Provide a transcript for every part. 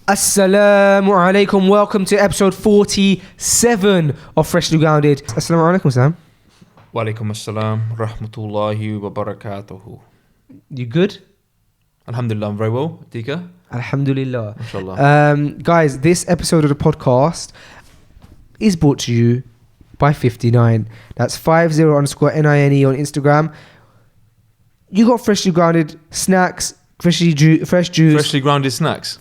Assalamu alaikum. Welcome to episode 47 of Freshly Grounded. Assalamu alaikum, Sam. Wa alaikum assalam, rahmatullahi wa barakatuhu. You good? Alhamdulillah, I'm very well. Dika? Alhamdulillah. Mashallah. Guys, this episode of the podcast is brought to you by 59. That's 50_NINE on Instagram. You got Freshly Grounded snacks, fresh juice. Freshly grounded snacks.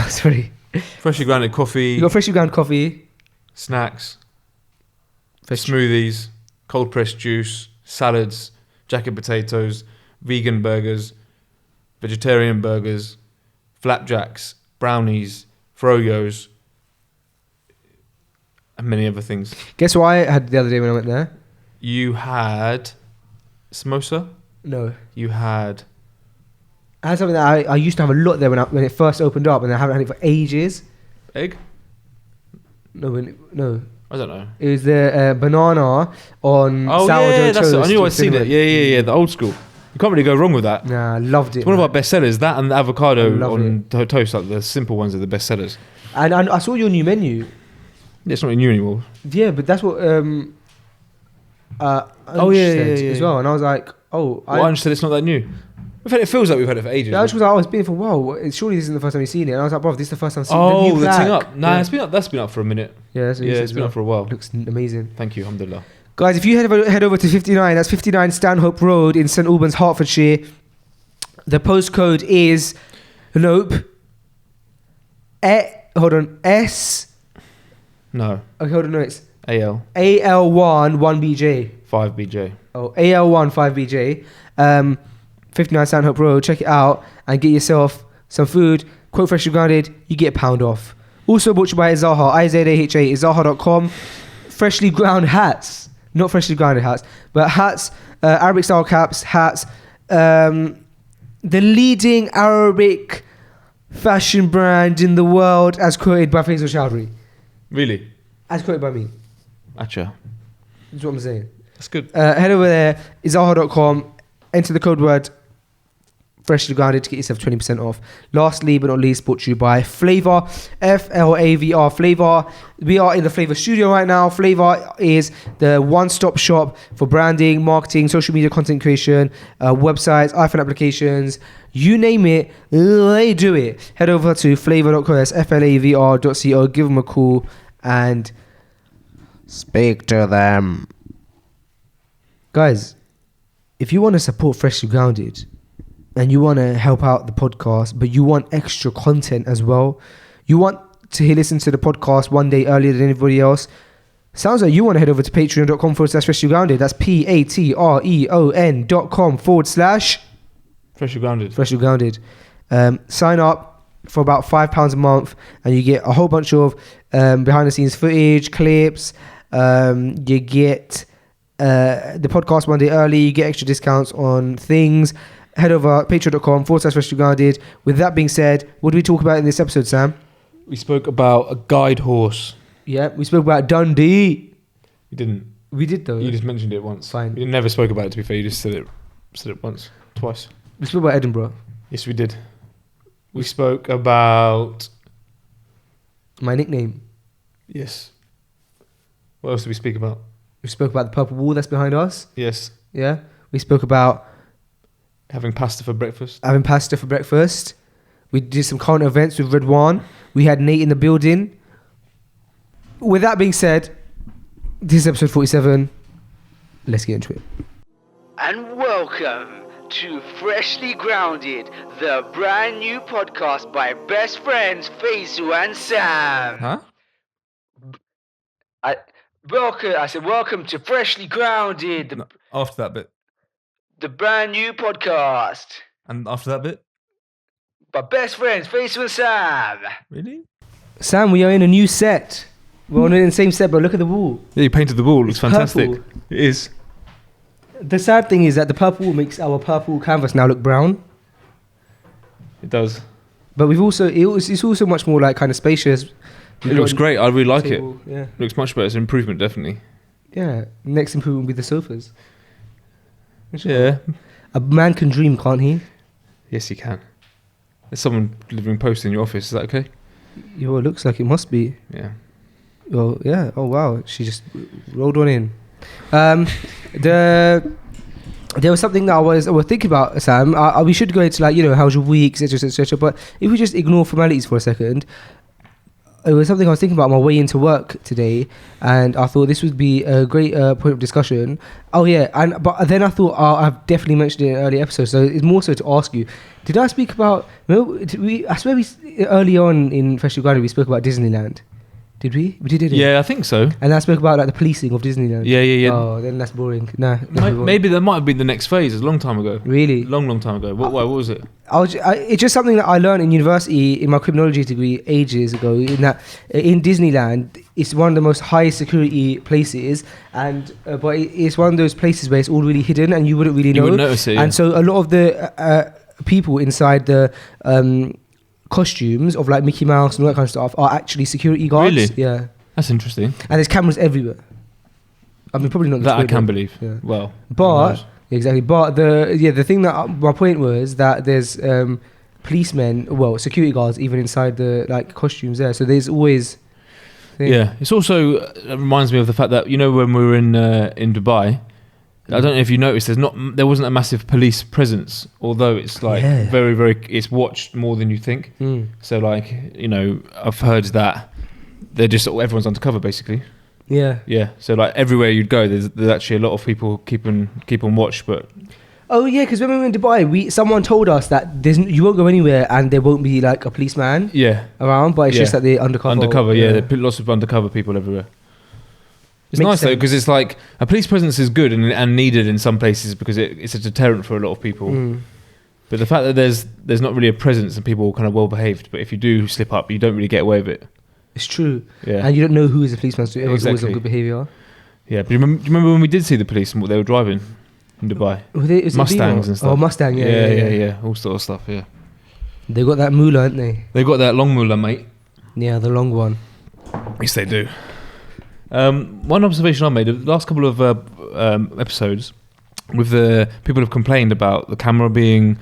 Sorry. Freshly grounded coffee. You got freshly ground coffee. Snacks. Smoothies. Cold pressed juice. Salads. Jacket potatoes. Vegan burgers. Vegetarian burgers. Flapjacks. Brownies. Froyos. And many other things. Guess what I had the other day when I went there? You had samosa? No. You had... I had something that I used to have a lot there when it first opened up, and I haven't had it for ages. Egg? No. I don't know. It was the banana on sourdough that's toast. it. I knew I'd seen it. Yeah. The old school. You can't really go wrong with that. Nah, I loved it. It's one of our best sellers. That and the avocado on toast, like the simple ones, are the best sellers. And I saw your new menu. Yeah, it's not new anymore. Yeah, but that's what said as well. And I was like, I said it's not that new. It feels like we've had it for ages. Yeah, I was like, it's been for a while. Surely this isn't the first time you've seen it. And I was like, bro, this is the first time I've seen the new plaque. thing up. Nah, yeah. That's been up for a minute. Yeah, it's been up for a while. It looks amazing. Thank you, alhamdulillah. Guys, if you head over to 59, that's 59 Stanhope Road in St Albans, Hertfordshire. The postcode is, S. No. Okay, hold on, no, it's AL. AL1 1BJ. 5BJ. Oh, AL1 5BJ. 59 Stanhope Road. Check it out and get yourself some food. Quote Freshly Grounded, you get £1 off. Also brought to you by Izaha, IZAHA, Izaha.com. Freshly ground hats. Not freshly grounded hats, but hats, Arabic style caps, hats. The leading Arabic fashion brand in the world, as quoted by Faisal Chowdhury. Really? As quoted by me. Acha. That's what I'm saying. That's good. Head over there, Izaha.com, enter the code word Freshly Grounded to get yourself 20% off. Lastly but not least, brought to you by Flavor, FLAVR. Flavor, we are in the Flavor studio right now. Flavor is the one-stop shop for branding, marketing, social media content creation, websites, iPhone applications, you name it, they do it. Head over to flavor.co, that's FLAVR.co, give them a call and speak to them. Guys, if you want to support Freshly Grounded and you want to help out the podcast, but you want extra content as well, you want to listen to the podcast one day earlier than anybody else, sounds like you want to head over to patreon.com/Freshly Grounded. That's patreon.com/Freshly Grounded. Sign up for about £5 a month and you get a whole bunch of behind the scenes footage, clips. You get the podcast one day early, you get extra discounts on things. Head over patreon.com/Freshly Grounded. With that being said, what did we talk about in this episode, Sam? We spoke about a guide horse. Yeah, we spoke about Dundee. You didn't. We did though. You just mentioned it once. Fine. You never spoke about it, to be fair. You just said it once, twice. We spoke about Edinburgh. Yes, we did. We spoke about my nickname. Yes. What else did we speak about? We spoke about the purple wall that's behind us. Yes. Yeah. We spoke about having pasta for breakfast. We did some current events with Redwan. We had Nate in the building. With that being said, this is episode 47. Let's get into it. And welcome to Freshly Grounded, the brand new podcast by best friends Faisal and Sam. Huh? I said welcome to Freshly Grounded. After that bit. The brand new podcast. And after that bit? By best friends, Faisal and Sam. Really? Sam, we are in a new set. We're on the same set, but look at the wall. Yeah, you painted the wall. It looks fantastic. Purple. It is. The sad thing is that the purple makes our purple canvas now look brown. It does. But we've also, it's also much more like kind of spacious. It looks great. I really like it. Yeah. It looks much better. It's an improvement, definitely. Yeah. Next improvement will be the sofas. Yeah. A man can dream, can't he? Yes, he can. There's someone delivering post in your office. Is that okay? Yo, it looks like it must be. Yeah. Well, yeah. Oh wow, she just rolled on in. There was something that I was thinking about, Sam. We should go into like, how's your week, etc., etc. But if we just ignore formalities for a second, it was something I was thinking about on my way into work today, and I thought this would be a great point of discussion. Oh yeah, but then I thought I've definitely mentioned it in an early episode, so it's more so to ask you: did I speak about? I swear early on in Freshly Grounded we spoke about Disneyland. Did we? We did it. Yeah, I think so. And I spoke about like the policing of Disneyland. Yeah. Oh, then that's boring. Nah. Maybe that might have been the next phase. A long time ago. Really? Long time ago. What was it? It's just something that I learned in university in my criminology degree ages ago. In that, in Disneyland, it's one of the most high security places, and but it's one of those places where it's all really hidden and you wouldn't really know. You wouldn't notice it. Yeah. And so a lot of the people inside the costumes of like Mickey Mouse and all that kind of stuff are actually security guards. Really? Yeah. That's interesting. And there's cameras everywhere. I mean, probably not that I can believe. Yeah. Well, but exactly. But the thing that my point was that there's policemen, well, security guards even inside the like costumes there. So there's always. Yeah, it's also it reminds me of the fact that when we were in Dubai. I don't know if you noticed. There wasn't a massive police presence, although it's like very, very. It's watched more than you think. So like I've heard that they're just everyone's undercover basically. Yeah. Yeah. So like everywhere you'd go, there's actually a lot of people keep on watch. But oh yeah, because when we were in Dubai, someone told us that you won't go anywhere and there won't be like a policeman. Around, but it's just that they're undercover. Undercover, yeah. There are lots of undercover people everywhere. It's nice though, because it's like a police presence is good and needed in some places because it's a deterrent for a lot of people. But the fact that there's not really a presence and people are kind of well behaved, but if you do slip up, you don't really get away with it. It's true. Yeah. And you don't know who is a policeman, so everyone's always on good behaviour. Yeah, but do you remember when we did see the police and what they were driving in Dubai? Mustangs and stuff. Oh, Mustang, yeah. All sort of stuff, yeah. They got that moolah, haven't they? They got that long moolah, mate. Yeah, the long one. Yes, they do. One observation I made, the last couple of episodes, with the people have complained about the camera being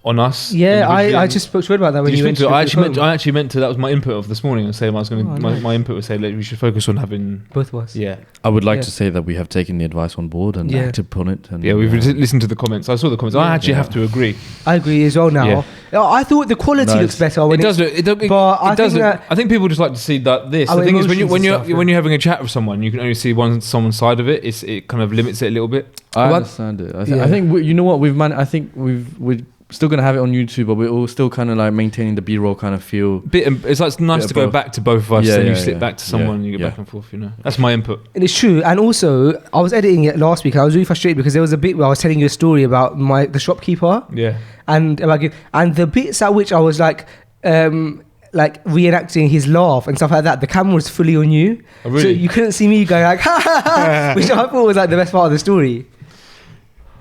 on us. Yeah, I just spoke to you about that when you went to I actually meant to. That was my input of this morning. And say I was going to. My input was say we should focus on having both of us. Yeah, I would like to say that we have taken the advice on board and acted upon it. And we've listened to the comments. I saw the comments. I actually have to agree. I agree as well. Now, I thought the quality looks better. When it does look. I think people just like to see that. The thing is, when you're having a chat with someone, you can only see someone's side of it. It kind of limits it a little bit. I understand it. I think you know what I think we're still gonna have it on YouTube, but we're all still kind of like maintaining the B-roll kind of feel. It's like nice to go back to both of us, and you slip back to someone, and you get back and forth. That's my input. And it's true. And also, I was editing it last week, and I was really frustrated because there was a bit where I was telling you a story about the shopkeeper. Yeah. And the bits at which I was like reenacting his laugh and stuff like that, the camera was fully on you. Oh, really? So you couldn't see me going like, ha ha ha, which I thought was like the best part of the story.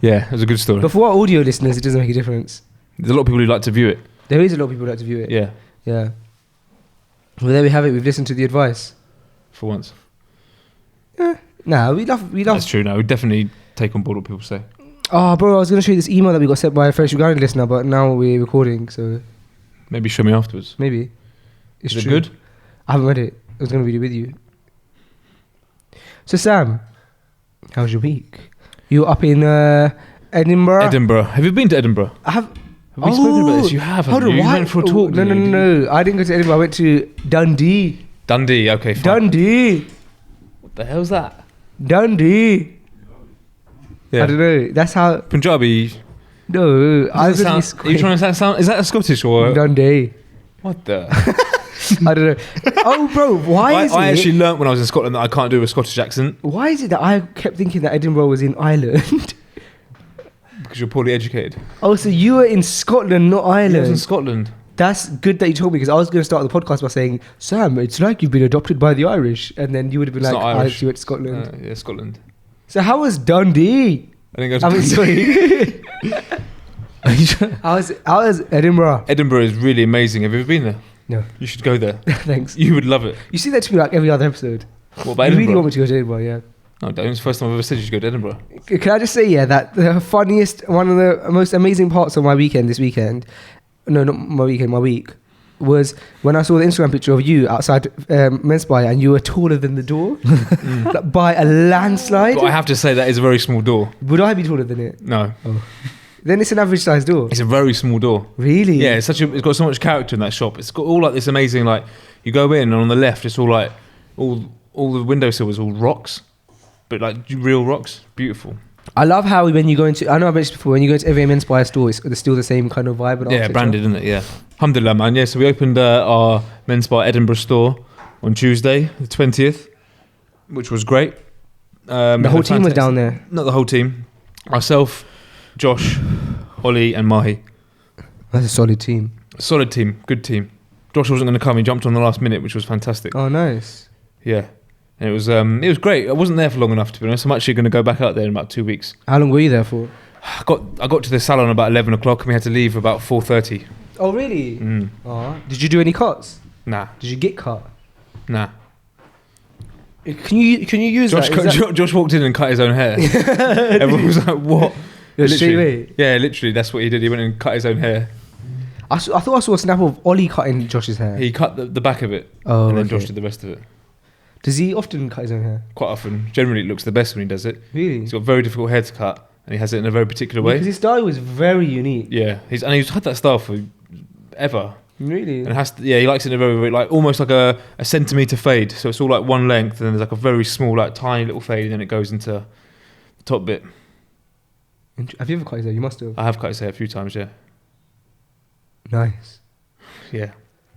Yeah, it was a good story. But for our audio listeners, it doesn't make a difference. There's a lot of people who like to view it. There is a lot of people who like to view it. Yeah. Yeah. Well, there we have it. We've listened to the advice. For once. We love. That's true. No, we definitely take on board what people say. Oh, bro, I was going to show you this email that we got sent by a Freshly Grounded listener, but now we're recording, so... Maybe show me afterwards. Maybe. It's Is true. it good? I haven't read it. I was going to read it with you. So, Sam, how's your week? You up in Edinburgh? Edinburgh. Have you been to Edinburgh? Have we spoken about this? You have, haven't you? You went for a talk. No. I didn't go to Edinburgh. I went to Dundee. Dundee, okay, fine. Dundee. What the hell's that? Dundee. Yeah. I don't know. That's how... Punjabi. No. Are you trying to sound... Is that a Scottish or... Dundee. What the... I don't know. Oh, bro, why is it... I actually learnt when I was in Scotland that I can't do a Scottish accent. Why is it that I kept thinking that Edinburgh was in Ireland? Because you're poorly educated. Oh, so you were in Scotland, not Ireland. I was in Scotland. That's good that you told me, because I was going to start the podcast by saying, Sam, it's like you've been adopted by the Irish. And then you would have been it's like, I you went to Scotland. Yeah, Scotland. So how was Dundee? I think I was... sorry. How was Edinburgh? Edinburgh is really amazing. Have you ever been there? No. You should go there. Thanks. You would love it. You see that to me like every other episode. What about you Edinburgh? You really want me to go to Edinburgh, yeah. No, don't. It's the first time I've ever said you should go to Edinburgh. Can I just say, that the funniest, one of the most amazing parts of my weekend this weekend, no, not my weekend, my week, was when I saw the Instagram picture of you outside Men's Spy, and you were taller than the door like, by a landslide. But I have to say that is a very small door. Would I be taller than it? No. Oh. Then it's an average size door. It's a very small door. Really? Yeah, it's got so much character in that shop. It's got all like this amazing, like, you go in and on the left it's all like all the windowsill is all rocks, but like real rocks. Beautiful. I love how when you go into, I know I mentioned before, when you go into every Men's Spy store, it's still the same kind of vibe and Yeah, architecture. branded, isn't it? Yeah. Alhamdulillah, man. Yeah, so we opened our Men's Spy Edinburgh store on Tuesday, the 20th, which was great. The whole team was down there. Not the whole team. Myself, Josh, Ollie and Mahi. That's a solid team. Solid team, good team. Josh wasn't going to come, he jumped on the last minute, which was fantastic. Oh, nice. Yeah. And it was great. I wasn't there for long enough, to be honest. I'm actually going to go back out there in about 2 weeks. How long were you there for? I got to the salon about 11 o'clock and we had to leave about 4:30. Oh, really? Mm. Oh. Did you do any cuts? Nah. Did you get cut? Nah. Can you use that? Josh walked in and cut his own hair. Everyone was like, what? Straight away? Yeah, literally, that's what he did. He went and cut his own hair. I thought I saw a snap of Ollie cutting Josh's hair. He cut the back of it, Oh, and then okay. Josh did the rest of it. Does he often cut his own hair? Quite often. Generally, it looks the best when he does it. Really? He's got very difficult hair to cut, and he has it in a very particular way. Because his style was very unique. Yeah, he's had that style for ever. Really? And he likes it in a very, very, like, almost like a centimetre fade. So it's all like one length, and then there's like a very small, like tiny little fade, and then it goes into the top bit. Have you ever cut his hair? You must have. I have cut his hair a few times, yeah. Nice. Yeah.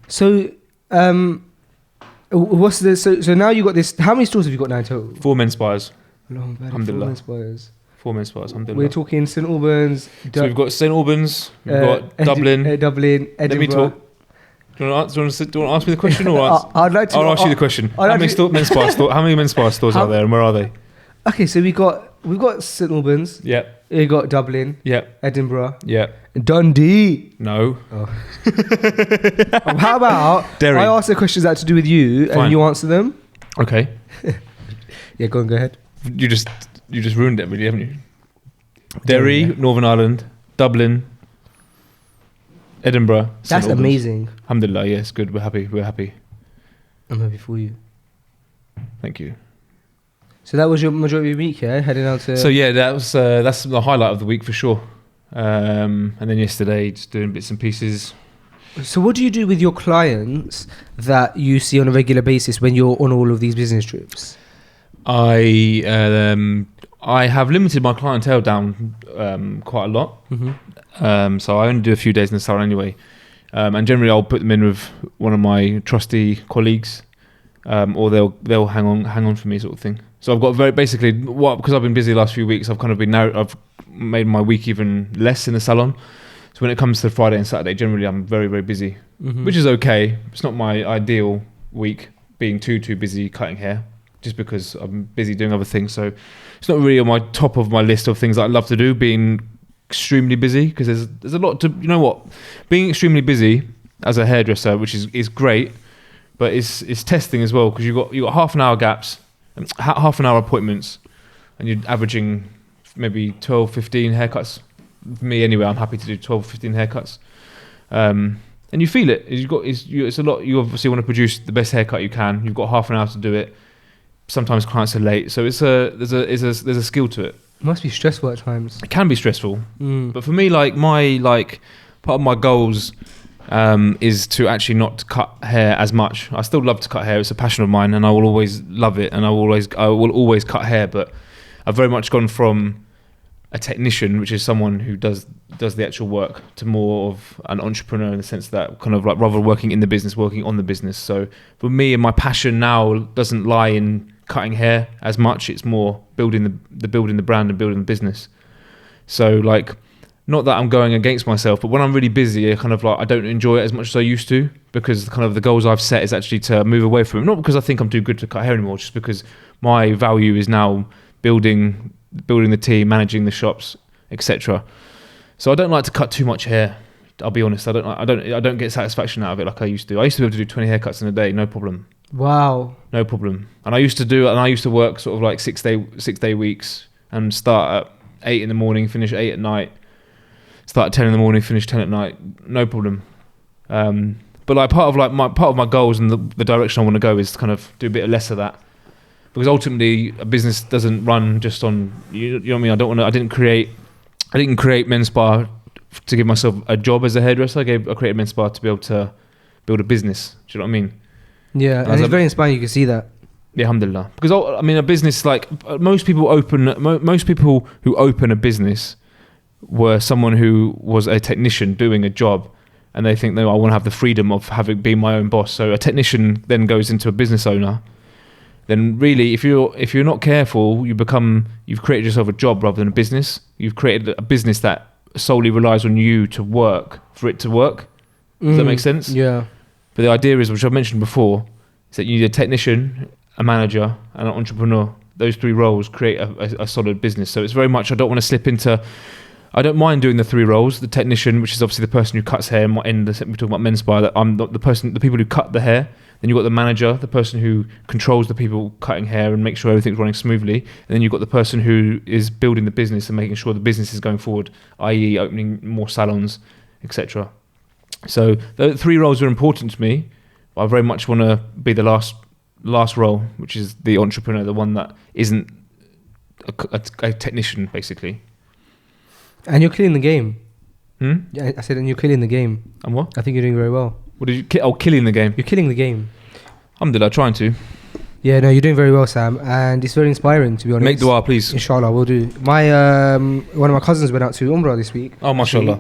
So, what's the so now you got this? How many stores have you got now in total? 4 Men's Spies. Alhamdulillah. 4 Men's Spies, alhamdulillah. We're talking St Albans. So we've got St Albans, we've got Dublin. Dublin, Edinburgh. Let me talk. Do you want to ask me the question, or I'd like to. I'll ask you the question. How many Men's Spies stores are there, and where are they? Okay, so we've got St Albans. Yep. We got Dublin. Yep. Edinburgh. Yep. Dundee. No. Oh. How about Derry. I ask the questions that have to do with you, Fine. and you answer them? Okay. Yeah, go ahead. You just ruined it, really, haven't you? Derry, yeah. Northern Ireland, Dublin, Edinburgh. St. That's Albans. amazing. Alhamdulillah, yes, good. We're happy. I'm happy for you. Thank you. So that was your majority of your week, yeah? Heading out to... So yeah, that's the highlight of the week for sure. And then yesterday, just doing bits and pieces. So what do you do with your clients that you see on a regular basis when you're on all of these business trips? I have limited my clientele down quite a lot. Mm-hmm. So I only do a few days in the salon anyway. And generally I'll put them in with one of my trusty colleagues, or they'll hang on for me, sort of thing. So I've got because I've been busy the last few weeks, I've I've made my week even less in the salon. So when it comes to Friday and Saturday, generally I'm very, very busy, which is okay. It's not my ideal week, being too busy cutting hair, just because I'm busy doing other things. So it's not really on my top of my list of things that I love to do, being extremely busy, because there's a lot to, you know what, being extremely busy as a hairdresser, which is great, but it's testing as well, because you got half an hour gaps, half an hour appointments, and you're averaging maybe 12-15 haircuts. For me anyway, I'm happy to do 12-15 haircuts, and you feel it. It's a lot. You obviously want to produce the best haircut you can. You've got half an hour to do it. Sometimes clients are late, so there's a skill to it. It must be stressful at times. It can be stressful, but for me, part of my goals is to actually not cut hair as much. I still love to cut hair; it's a passion of mine, and I will always love it, and I will always cut hair. But I've very much gone from a technician, which is someone who does the actual work, to more of an entrepreneur, in the sense that kind of like rather working in the business, working on the business. So for me, and my passion now doesn't lie in cutting hair as much. It's more building the brand and building the business. So like, not that I'm going against myself, but when I'm really busy, I don't enjoy it as much as I used to, because kind of the goals I've set is actually to move away from it. Not because I think I'm too good to cut hair anymore, just because my value is now building the team, managing the shops, etc. So I don't like to cut too much hair. I'll be honest. I don't get satisfaction out of it like I used to. I used to be able to do 20 haircuts in a day, no problem. Wow. No problem. And I used to work sort of like 6 day weeks, and start at 8 in the morning, finish 8 at night. Start at 10 in the morning, finish 10 at night, no problem. But like part of my goals and the direction I want to go is to kind of do a bit less of that, because ultimately a business doesn't run just on you know what I mean. I didn't create Men's Spa to give myself a job as a hairdresser. I created Men's Spa to be able to build a business. Do you know what I mean? Yeah, and it's very inspiring. You can see that. Yeah, alhamdulillah. Because I mean, a business like most people who open a business were someone who was a technician doing a job, and they think, no, I want to have the freedom of being my own boss. So a technician then goes into a business owner. Then really, if you're not careful, you've created yourself a job rather than a business. You've created a business that solely relies on you to work for it to work. Does that make sense? Yeah. But the idea is, which I mentioned before, is that you need a technician, a manager, and an entrepreneur. Those three roles create a solid business. So it's very much, I don't want to slip into. I don't mind doing the three roles. The technician, which is obviously the person who cuts hair, we're talking about Men's Spa, that I'm the people who cut the hair. Then you've got the manager, the person who controls the people cutting hair and makes sure everything's running smoothly. And then you've got the person who is building the business and making sure the business is going forward, i.e. opening more salons, etc. So the three roles are important to me. But I very much want to be the last role, which is the entrepreneur, the one that isn't a technician, basically. And you're killing the game. Yeah, I said, and you're killing the game. And what? I think you're doing very well. What did you? Killing the game. You're killing the game. Alhamdulillah, trying to. Yeah, no, you're doing very well, Sam, and it's very inspiring, to be honest. Make dua, please. Inshallah, we'll do. My one of my cousins went out to Umrah this week. Oh, mashallah.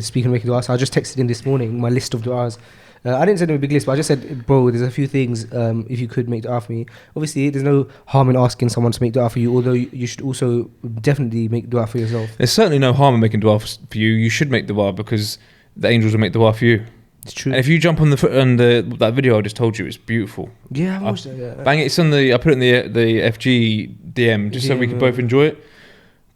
Speaking of making dua, so I just texted him this morning my list of duas. I didn't send him a big list, but I just said, bro, there's a few things, if you could make dua for me. Obviously, there's no harm in asking someone to make dua for you, although you should also definitely make dua for yourself. There's certainly no harm in making dua for you. You should make dua because the angels will make dua for you. It's true. And if you jump on that video I just told you, it's beautiful. Yeah, I watched that. Yeah. Bang it! It's on I put it in the FG DM just so we can both enjoy it.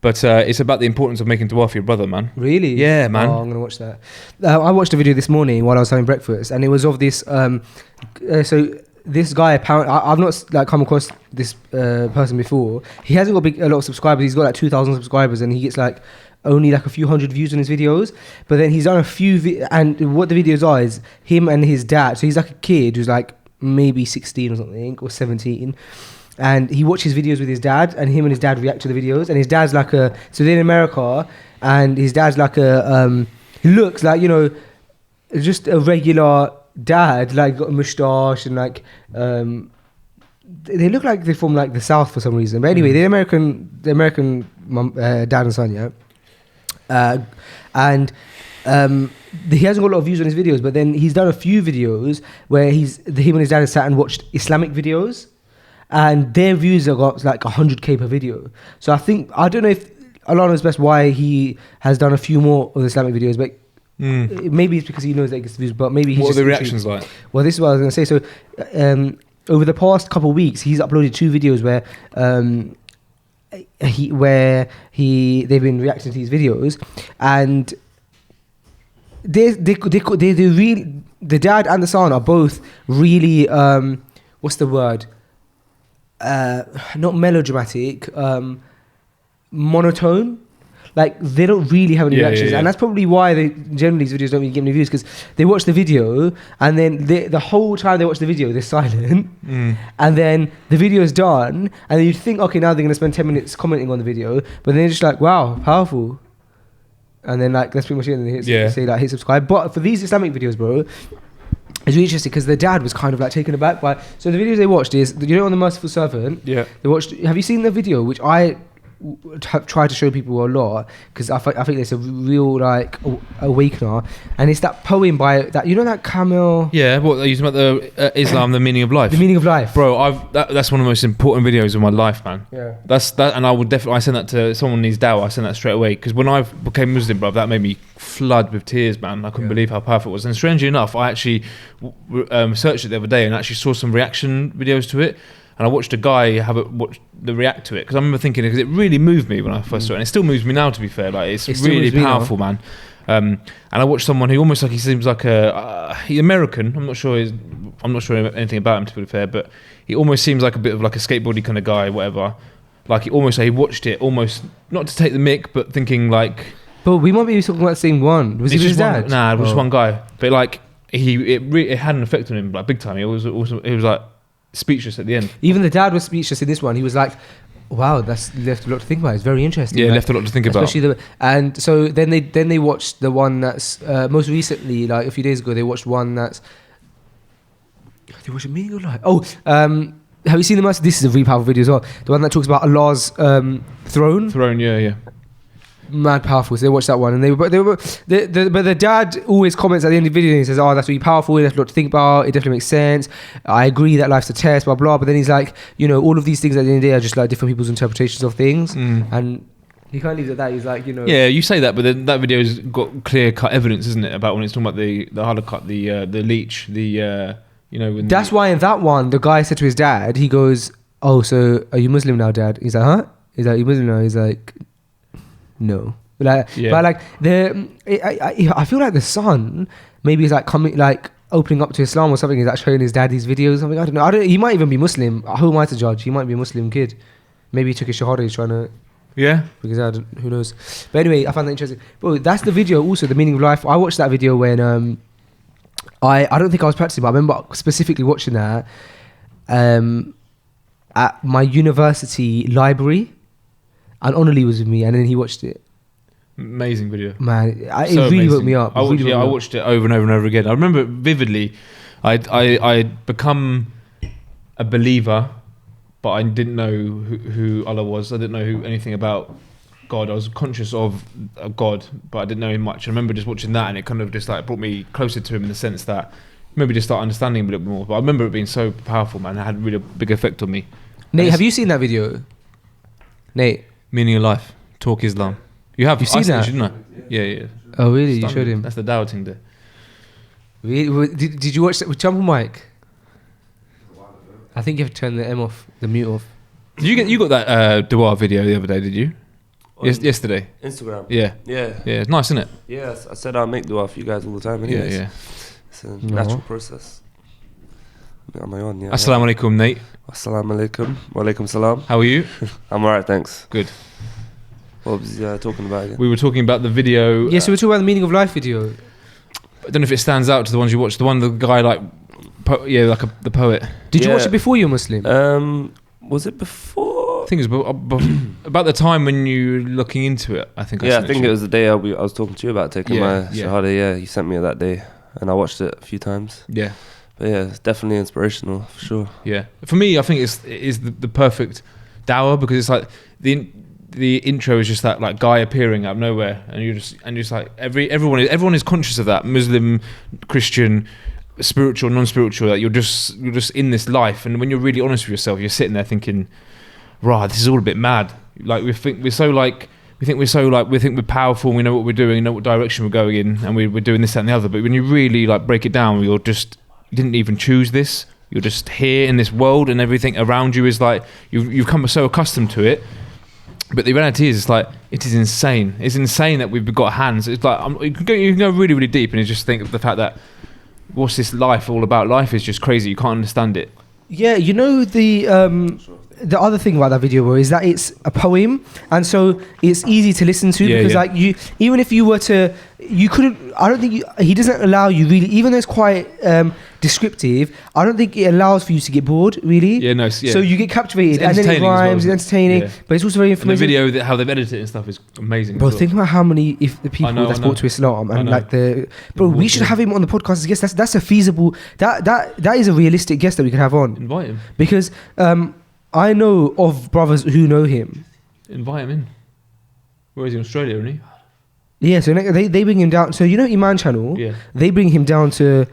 But it's about the importance of making dua for your brother, man. Really? Yeah, man. Oh, I'm gonna watch that. I watched a video this morning while I was having breakfast, and it was of this. So this guy, apparently, I've not come across this person before. He hasn't got a lot of subscribers. He's got like 2,000 subscribers, and he gets only a few hundred views on his videos. But then he's done a few, and what the videos are is him and his dad. So he's like a kid who's maybe 16 or something, or 17. And he watches videos with his dad, and him and his dad react to the videos. And his dad's so they're in America, and his dad's he looks just a regular dad, got a moustache and they look like they're from the South for some reason. But anyway, the American dad and son, yeah. And he hasn't got a lot of views on his videos, but then he's done a few videos where him and his dad have sat and watched Islamic videos. And their views have got 100k per video. So I don't know if Allah knows best why he has done a few more of the Islamic videos, but maybe it's because he knows that it gets views, but maybe what are the reactions like? Well, this is what I was going to say. So over the past couple of weeks, he's uploaded 2 videos where they've been reacting to these videos, and they really, the dad and the son are both really what's the word? Not melodramatic, monotone. They don't really have any reactions, and that's probably why generally these videos don't really get any views, because they watch the video and then the whole time they watch the video they're silent, and then the video is done, and then you think, okay, now they're going to spend 10 minutes commenting on the video, but then they're just wow, powerful, and then that's pretty much it, and they say hit subscribe. But for these Islamic videos, bro, it's really interesting because the dad was kind of taken aback by. So the videos they watched is, on the Merciful Servant. Yeah. They watched. Have you seen the video which I have tried to show people a lot, because I think it's a real awakener, and it's that poem by that that Camel. Yeah. What are you talking about? The Islam, the meaning of life. The meaning of life, bro. That's one of the most important videos of my life, man. Yeah. That's that, and I would definitely. I sent that to someone who needs dawah. I sent that straight away, because when I became Muslim, bro, that made me flood with tears, man. I couldn't believe how powerful it was. And strangely enough, I actually searched it the other day and actually saw some reaction videos to it. And I watched a guy react to it, because I remember thinking, because it really moved me when I first saw it, and it still moves me now, to be fair. It's really powerful, man. And I watched someone who almost he seems like he's American. I'm not sure anything about him, to be fair, but he almost seems like a bit of a skateboardy kind of guy, whatever. He watched it almost not to take the mick, but thinking But we might be talking about the same one. Was it his dad? Nah, it was just one guy. But it had an effect on him, like big time. He was like speechless at the end. Even the dad was speechless in this one. He was like, wow, that's left a lot to think about. It's very interesting. Yeah, like, left a lot to think about. And so then they watched the one that's most recently, like a few days ago, they watched one that's. They watched a Meaning of Life. Oh, have you seen the most? This is a really powerful video as well. The one that talks about Allah's throne. Throne, yeah. Mad powerful. So they watched that one, and but the dad always comments at the end of the video and he says, "Oh, that's really powerful. There's a lot to think about. It definitely makes sense. I agree that life's a test, blah blah." But then he's like, all of these things at the end of the day are just like different people's interpretations of things, and he can't leave it at that. He's like, Yeah, you say that, but then that video's got clear cut evidence, isn't it, about when it's talking about the halakat, the leech, when that's why in that one the guy said to his dad, he goes, "Oh, so are you Muslim now, Dad?" He's like, "Huh?" He's like, "Are you Muslim now?" He's like, "No." But like I feel like the son maybe is like coming, like opening up to Islam or something. He's like showing his dad these videos or something. I don't know. He might even be Muslim. Who am I to judge? He might be a Muslim kid. Maybe he took his shahada. He's trying to. Yeah. Because who knows? But anyway, I found that interesting. Bro, that's the video. Also, The Meaning of Life. I watched that video when I don't think I was practicing, but I remember specifically watching that at my university library, and Onali was with me, and then he watched it. Amazing video, man. It really woke me up. I watched it over and over and over again. I remember it vividly. I'd become a believer, but I didn't know who Allah was. I didn't know anything about God. I was conscious of God, but I didn't know him much. I remember just watching that, and it kind of just like brought me closer to him in the sense that maybe just start understanding him a little bit more. But I remember it being so powerful, man. It had a really big effect on me. Nate, have you seen that video? Nate, Meaning of Life, Talk Islam. You have. You've seen that? Shouldn't I? Yeah. Oh really? Stunning. You showed him. That's the doubting there. Really? Did you watch that with jump on mic? I think you have to turn the mute off. Did you got that Dua video the other day? Did you? Yesterday. Instagram. Yeah. It's nice, isn't it? Yeah, I said I'll make dua for you guys all the time. Anyways. Yeah. It's a natural process. On my own, yeah. Assalamu alaikum, Nate. Assalamu alaikum. Wa alaikum salam. How are you? I'm alright, thanks. Good. What was talking about again? We were talking about the video. Yeah, so we're talking about the Meaning of Life video. I don't know if it stands out to the ones you watched. The one, the guy the poet. Did you watch it before you were Muslim? Was it before? I think it was about the time when you were looking into it. I think. I think it was the day I was talking to you about taking my shahada. Yeah, you sent me that day, and I watched it a few times. Yeah. But yeah, it's definitely inspirational for sure. Yeah. For me, I think it is the perfect dawah, because it's like the intro is just that like guy appearing out of nowhere, and you're just like everyone is conscious of that, Muslim, Christian, spiritual, non-spiritual, that you're just in this life, and when you're really honest with yourself, you're sitting there thinking, right, this is all a bit mad. Like we think we're powerful, and we know what we're doing, know what direction we're going in, and we're doing this, that, and the other. But when you really like break it down, you didn't even choose this. You're just here in this world, and everything around you is like you've come so accustomed to it. But the reality is, it's like, it is insane. It's insane that we've got hands. It's like you can go really, really deep, and you just think of the fact that what's this life all about? Life is just crazy. You can't understand it. Yeah, the other thing about that video is that it's a poem, and so it's easy to listen to, because like even if you were to, you couldn't. I don't think he doesn't allow you really, even though it's quite descriptive. I don't think it allows for you to get bored really. Yeah, no. So you get captivated, and then it rhymes. It's entertaining, but it's also very informative. And the video, how they've edited it and stuff is amazing. Bro, think about how many the people that's brought to Islam, and like we should have him on the podcast as a guest. That's a feasible. That is a realistic guest that we could have on. Invite him, because I know of brothers who know him. Invite him in. Where is he? In Australia, isn't he? Yeah, so they bring him down. So you know Iman Channel? Yeah. They bring him down to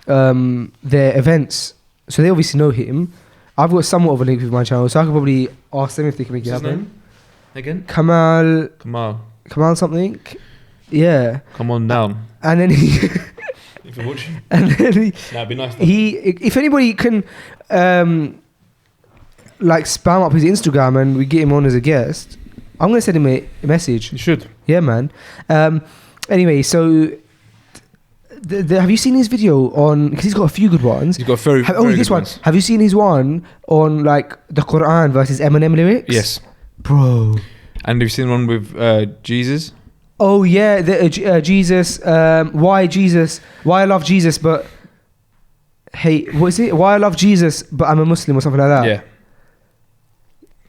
their events. So they obviously know him. I've got somewhat of a link with Iman Channel, so I could probably ask them if they can make it happen. Again? Kamal something. Yeah. Come on down. And then he... if you're watching. And then that'd be nice. If anybody can... like spam up his Instagram and we get him on as a guest, I'm going to send him a message. You should. Yeah, man. Anyway, so have you seen his video on, because he's got a few good ones. He's got very this one. ones. Have you seen his one on like the Quran versus Eminem lyrics? Yes. Bro. And have you seen one with Jesus? Oh yeah, Jesus. Why Jesus? Why I love Jesus, but hate. What is it? Why I love Jesus, but I'm a Muslim or something like that. Yeah.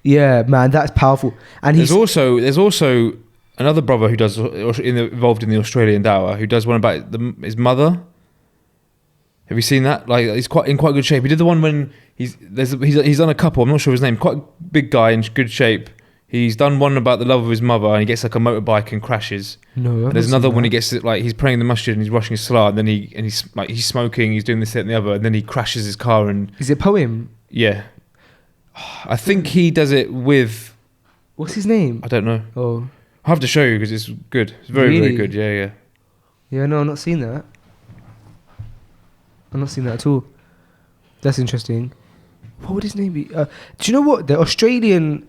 Yeah, man, that's powerful. And there's also another brother who does involved in the Australian Dawah who does one about his mother. Have you seen that? Like, he's in quite good shape. He did the one when he's done a couple. I'm not sure his name. Quite a big guy in good shape. He's done one about the love of his mother, and he gets like a motorbike and crashes. No, and there's another one he gets like he's praying in the masjid and he's rushing his salah, and then he's smoking, he's doing this, that, and the other, and then he crashes his car. And is it a poem? Yeah, I think he does it with. What's his name? I don't know. Oh, I have to show you because it's good. It's very very good. Yeah. Yeah, no, I've not seen that. I've not seen that at all. That's interesting. What would his name be? Do you know what? The Australian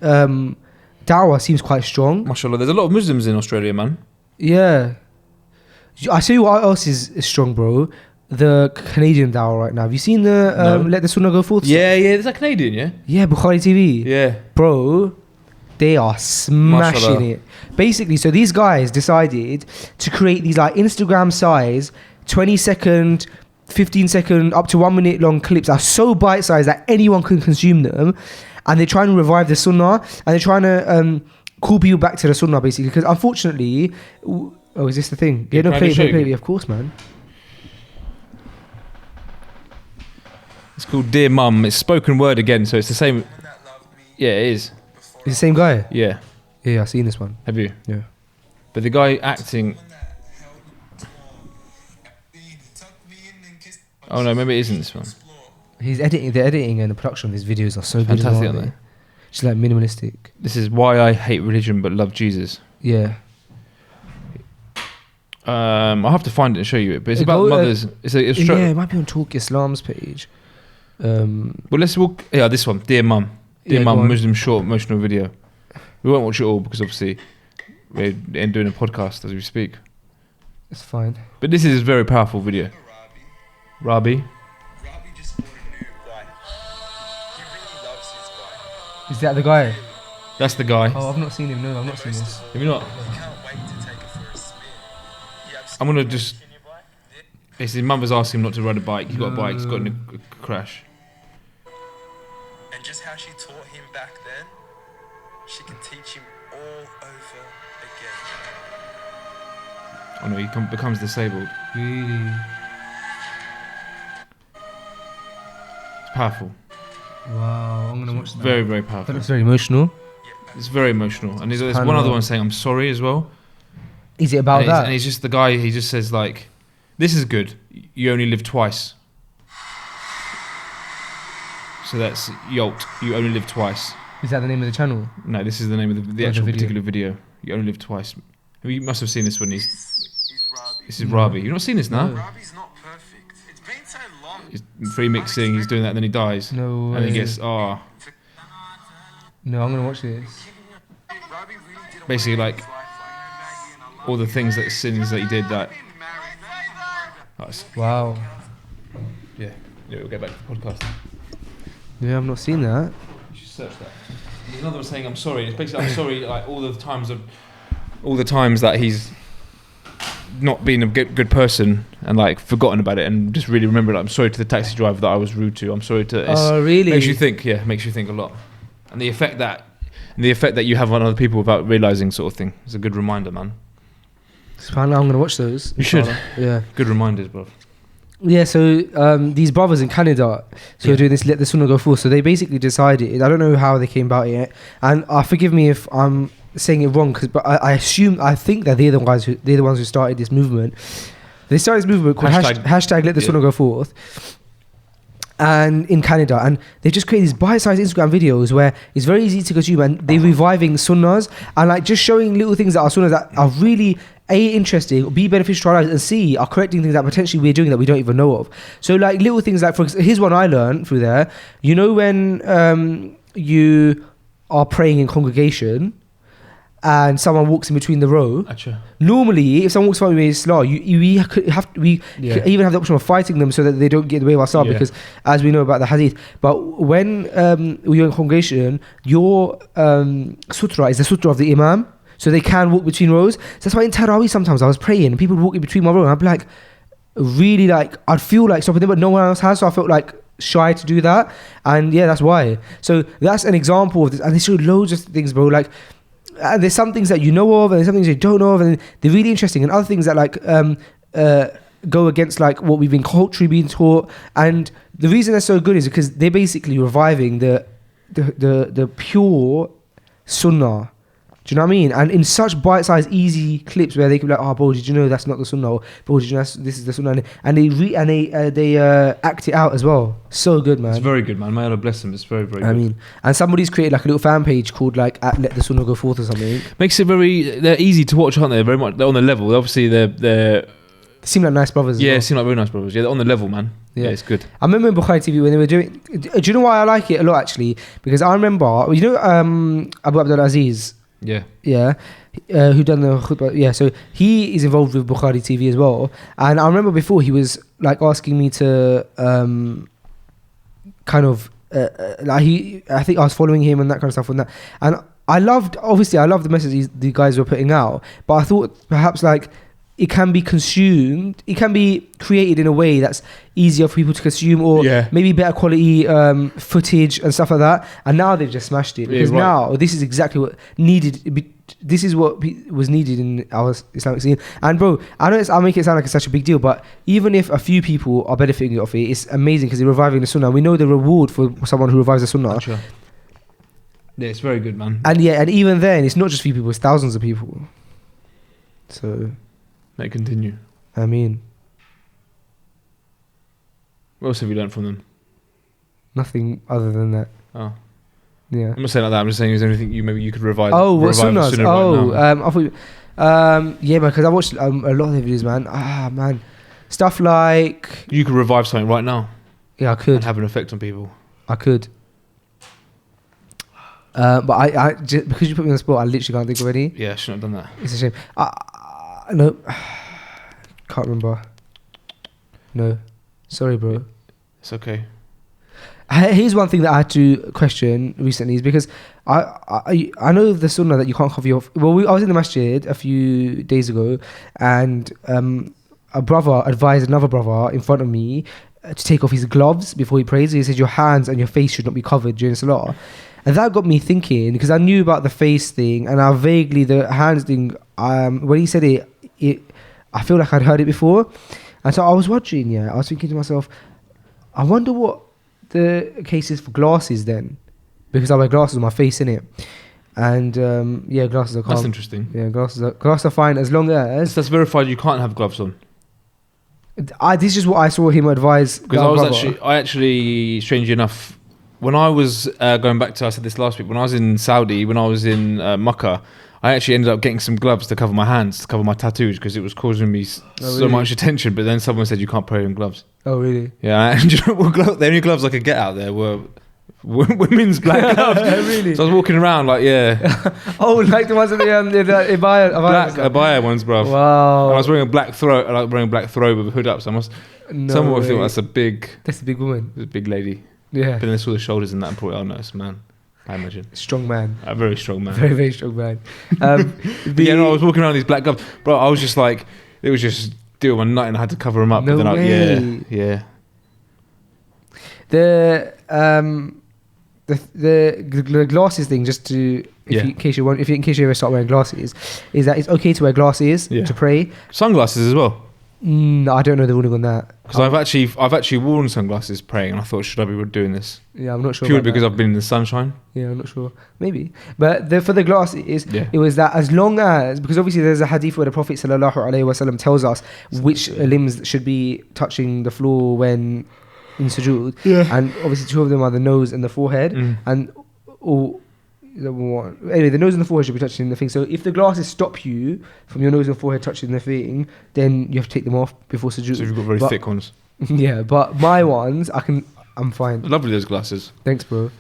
Dawah seems quite strong. MashaAllah, there's a lot of Muslims in Australia, man. Yeah. I see what else is strong, bro. The Canadian Dawah right now. Have you seen the Let the Sunnah Go Forth? Yeah, is that Canadian, yeah? Yeah, Bukhari TV. Yeah. Bro, they are smashing it. Basically, so these guys decided to create these like Instagram size 20-second, 15-second, up to 1 minute long clips that are so bite-sized that anyone can consume them. And they're trying to revive the Sunnah, and they're trying to call people back to the Sunnah, basically. Because unfortunately, is this the thing? Yeah, no, play it. Of course, man. It's called Dear Mum. It's spoken word again, so it's the same. Yeah, it is. It's the same guy? Yeah. Yeah, I've seen this one. Have you? Yeah. But the guy acting... Oh no, maybe it isn't this one. The editing and the production of these videos are so good. Fantastic, aren't they? Just like minimalistic. This is Why I Hate Religion But Love Jesus. Yeah. I'll have to find it and show you it. But it's about mothers. Yeah, it might be on Talk Islam's page. Well, let's walk. Yeah, this one. Dear Mum. Dear Mum, Muslim short emotional video. We won't watch it all because obviously we're doing a podcast as we speak. It's fine. But this is a very powerful video. Rabi. Just bought a new bike. He really loves his bike. Is that the guy? That's the guy. Oh, I've not seen him. No, I've not seen this. Have you not? He can't wait to take it for a spin. I'm gonna just. His mother's asked him not to ride a bike. He's got a bike. He's got in a crash. And just how she taught him back then, she can teach him all over again. Oh no, he becomes disabled. Really? It's powerful. Wow, I'm gonna watch that. Very, very powerful. That looks very emotional. It's very emotional. And there's one other one saying, I'm sorry as well. Is it about that? And he's just the guy, he just says like, this is good. You only live twice. So that's Yolt. You only live twice. Is that the name of the channel? No, this is the name of the actual particular video. You only live twice. You must have seen this one. This is Rabi. You've not seen this now? Rabi's not perfect. It's been so long. He's free mixing, he's doing that, and then he dies. No way. And he gets, No, I'm gonna watch this. basically like all the things that sins that he did that. Wow. Yeah, we'll get back to the podcast. Yeah, I've not seen that. You should search that. There's another one saying I'm sorry. It's basically I'm sorry like all the times that he's not been a good person and like forgotten about it and just really remember like I'm sorry to the taxi driver that I was rude to. I'm sorry to. Oh, really? Makes you think. Yeah, makes you think a lot. And the effect that you have on other people without realizing, sort of thing. It's a good reminder, man. I'm gonna watch those. You should. Yeah. Good reminders, bro. Yeah, so these brothers in Canada, are doing this Let the Sunnah Go Forth. So they basically decided, I don't know how they came about it, and forgive me if I'm saying it wrong, but I think that they're the ones who started this movement. They started this movement called hashtag Let the Sunnah Go Forth, and in Canada, and they just create these bite-sized Instagram videos where it's very easy to consume, and they're reviving sunnahs and like just showing little things that are sunnahs that are really interesting, be beneficial to our lives, and C, are correcting things that potentially we're doing that we don't even know of. So like little things like, for example, here's one I learned through there. You know when you are praying in congregation and someone walks in between the row, normally if someone walks in with Salah, we even have the option of fighting them so that they don't get in the way of our Salah, because as we know about the hadith. But when you're in congregation, your sutra is the sutra of the imam. so they can walk between rows. So that's why in Tarawih sometimes I was praying and people would walk in between my row and I'd be like, really like, I'd feel like stopping them, but no one else has, so I felt like shy to do that. And yeah, that's why. So that's an example of this, and they showed loads of things, bro. Like there's some things that you know of and there's some things you don't know of, and they're really interesting, and other things that like go against like what we've been culturally being taught. And the reason they're so good is because they're basically reviving the pure sunnah. Do you know what I mean? And in such bite-sized, easy clips where they can be like, "Oh, bro, did you know that's not the sunnah? Or, bro, did you know this is the sunnah?" And they act it out as well. So good, man. It's very good, man. May Allah bless them. It's very, very good. I mean, and somebody's created like a little fan page called like "Let the Sunnah Go Forth" or something. Makes it they're easy to watch, aren't they? Very much. They're on the level. Obviously, they're They seem like nice brothers. yeah, as well. seem like very nice brothers. Yeah, they're on the level, man. Yeah, it's good. I remember in Bukhari TV when they were doing. Do you know why I like it a lot actually? Because I remember, you know, Abu Abdul Aziz. Yeah. Who done the khutbah? Yeah, so he is involved with Bukhari TV as well. And I remember before he was like asking me to kind of I think I was following him and that kind of stuff and that. And I loved the messages the guys were putting out, but I thought perhaps like it can be consumed, it can be created in a way that's easier for people to consume, or maybe better quality footage and stuff like that. And now they've just smashed it, because now this is exactly what needed. This is what was needed in our Islamic scene. And bro, I'll make it sound like it's such a big deal, but even if a few people are benefiting off it, it's amazing because they're reviving the sunnah. We know the reward for someone who revives the sunnah. Gotcha. Yeah, it's very good, man. And and even then, it's not just few people; it's thousands of people. So. May it continue. I mean, what else have you learned from them? Nothing other than that. Oh. Yeah. I'm not saying like that. I'm just saying, is there anything you could revise? Oh, what sunnahs? Right now? I thought, yeah, because I watched a lot of their videos, man. Man, stuff like you could revive something right now. Yeah, I could. And have an effect on people. I could. But I just, because you put me on the spot, I literally can't think of any. Yeah, I shouldn't have done that. It's a shame. No, can't remember. No, sorry, bro. It's okay. Here's one thing that I had to question recently, is because I know the sunnah that you can't cover your. Well, I was in the masjid a few days ago, and a brother advised another brother in front of me to take off his gloves before he prays. He said your hands and your face should not be covered during salah. And that got me thinking, because I knew about the face thing, and I vaguely, the hands thing, when he said it, I feel like I'd heard it before. And so I was watching, I was thinking to myself, I wonder what the case is for glasses then, because I wear glasses with my face in it. And glasses are calm. That's interesting. Yeah, glasses are fine as long as... That's verified you can't have gloves on. This is what I saw him advise. Because I actually, strangely enough, when I was going back to, I said this last week, when I was in Saudi, when I was in Makkah, I actually ended up getting some gloves to cover my hands, to cover my tattoos, because it was causing me so much attention. But then someone said you can't pray in gloves. Oh, really? Yeah, and you know what, the only gloves I could get out there were women's black gloves. Really? So I was walking around like, oh, like the ones at the Abaya. Black Abaya ones, bro. Wow. And I was wearing a black throw, with a hood up. So someone would think that's a big woman. A big lady. Yeah. But then they saw the shoulders and that and probably, it's a man. I imagine. Strong man. A very strong man. Very, very strong man. I was walking around these black gloves. Bro, I was just like, it was just deal with my nut and I had to cover them up. No but then way. Yeah. The glasses thing, just to in case you ever start wearing glasses, is that it's okay to wear glasses to pray. Sunglasses as well. I don't know the ruling on that, because I've actually worn sunglasses praying, and I thought, should I be doing this? Yeah, I'm not sure. Purely because I've been in the sunshine. Yeah, I'm not sure. Maybe, but for the glasses, it was that as long as, because obviously there's a hadith where the Prophet sallallahu alaihi wasallam tells us which limbs should be touching the floor when in sujood, and obviously two of them are the nose and the forehead, and anyway, the nose and the forehead should be touching the thing. So if the glasses stop you from your nose and forehead touching the thing, then you have to take them off before sujood. So you've got very thick ones. Yeah, but my ones, I'm fine. Lovely, those glasses. Thanks, bro.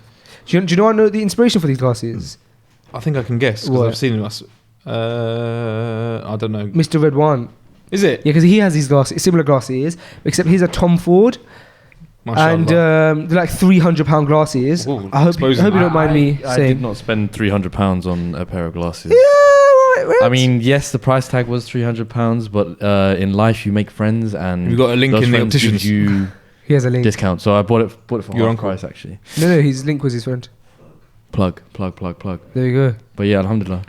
Do you know the inspiration for these glasses? I think I can guess, because I've seen them. I don't know. Mr. Red One. Is it? Yeah, because he has these glasses, similar glasses, except his are Tom Ford. Mashallah. And they're like £300 glasses. Ooh, I hope you don't mind me saying. I did not spend £300 on a pair of glasses. Yeah, What? I mean, yes, the price tag was £300, but in life you make friends, and You've got a link those in the friends give opticians. you He has a link. discount. So I bought it for Your half uncle? price actually. No, his link was his friend. Plug. There you go. But yeah, alhamdulillah.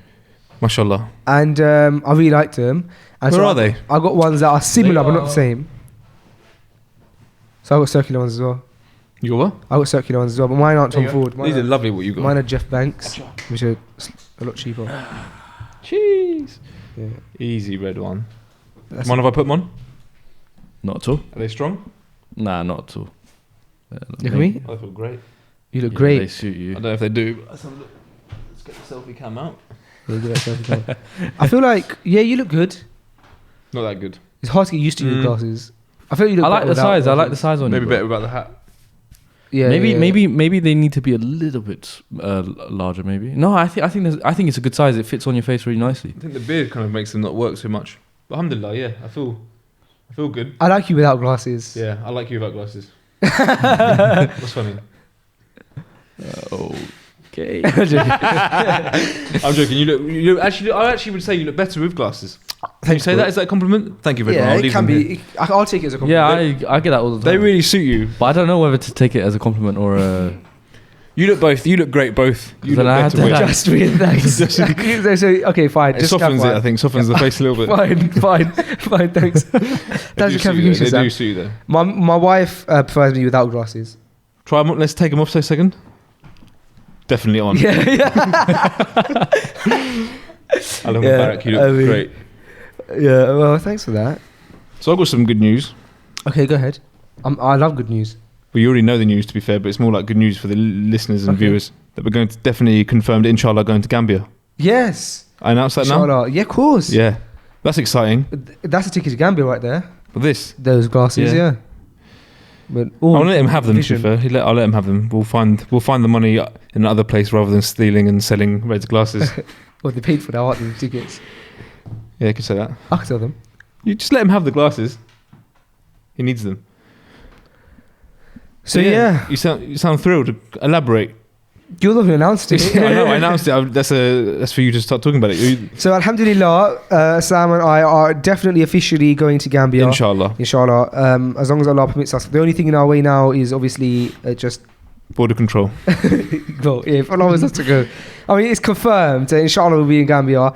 Mashallah. And I really liked them. And Where so are they? I got ones that are similar They but not are- the same. So I got circular ones as well. You got what? I got circular ones as well, but mine aren't Tom Ford. These are lovely. What you got? Mine are Jeff Banks, which are a lot cheaper. Cheese. Yeah. Easy red one. That's Mind if I put them on? Not at all. Are they strong? Nah, not at all. Look at me. I feel great. You look They great. suit I you. don't know if they do. But let's have a look. Let's get the selfie cam out. Yeah, do that selfie cam. I feel like, yeah, you look good. Not that good. It's hard to get used to your glasses. I feel you look I like better the without size. I like the glasses. size on Maybe you. bro. better without the hat. Yeah, Maybe they need to be a little bit larger. Maybe. No, I think it's a good size. It fits on your face really nicely. I think the beard kind of makes them not work so much. But alhamdulillah, yeah, I feel good. I like you without glasses. Yeah, I like you without glasses. What's funny? Okay. I'm joking. You look actually. I actually would say you look better with glasses. Can you say that? Is that a compliment? Thank you very much. Yeah, I'll it leave can them here. be. I'll take it as a compliment. Yeah, I get that all the time. They really suit you. But I don't know whether to take it as a compliment or a. You look both. You look great both. You Then look I had better to- with. Just with thanks. so, okay, fine. It Just softens it. clarify. I think softens the face a little bit. Fine. Thanks. They Thanks do for suit you, clarification, They Sam. do suit you though. My wife prefers me without glasses. Try them. Let's take them off for a second. Definitely on. Yeah. Alan Yeah, Mubarak, you look I mean- great. Yeah. Well, thanks for that. So I've got some good news. Okay, go ahead. I love good news. Well, you already know the news, to be fair, but it's more like good news for the listeners and Okay. viewers that we're going to definitely confirmed, inshallah, going to Gambia. Yes. I announced that now. Inshallah. Yeah, of course. Yeah, that's exciting. That's a ticket to Gambia right there. But this, Those glasses, Yeah. yeah. But I'll let him have them. vision. To be fair, I'll let him have them. We'll find the money in another place rather than stealing and selling Red's glasses. Well, they paid for that, aren't they, the tickets? Yeah, you could say that. I can tell them. You just let him have the glasses. He needs them. So yeah, you sound thrilled. Elaborate. you're the one who announced it. I know. I announced it. That's for you to start talking about it. So alhamdulillah, Sam and I are definitely officially going to Gambia. Inshallah. Inshallah. As long as Allah permits us. The only thing in our way now is obviously just Border control. well, yeah, if Allah wants us to go. I mean, it's confirmed. Inshallah, we'll be in Gambia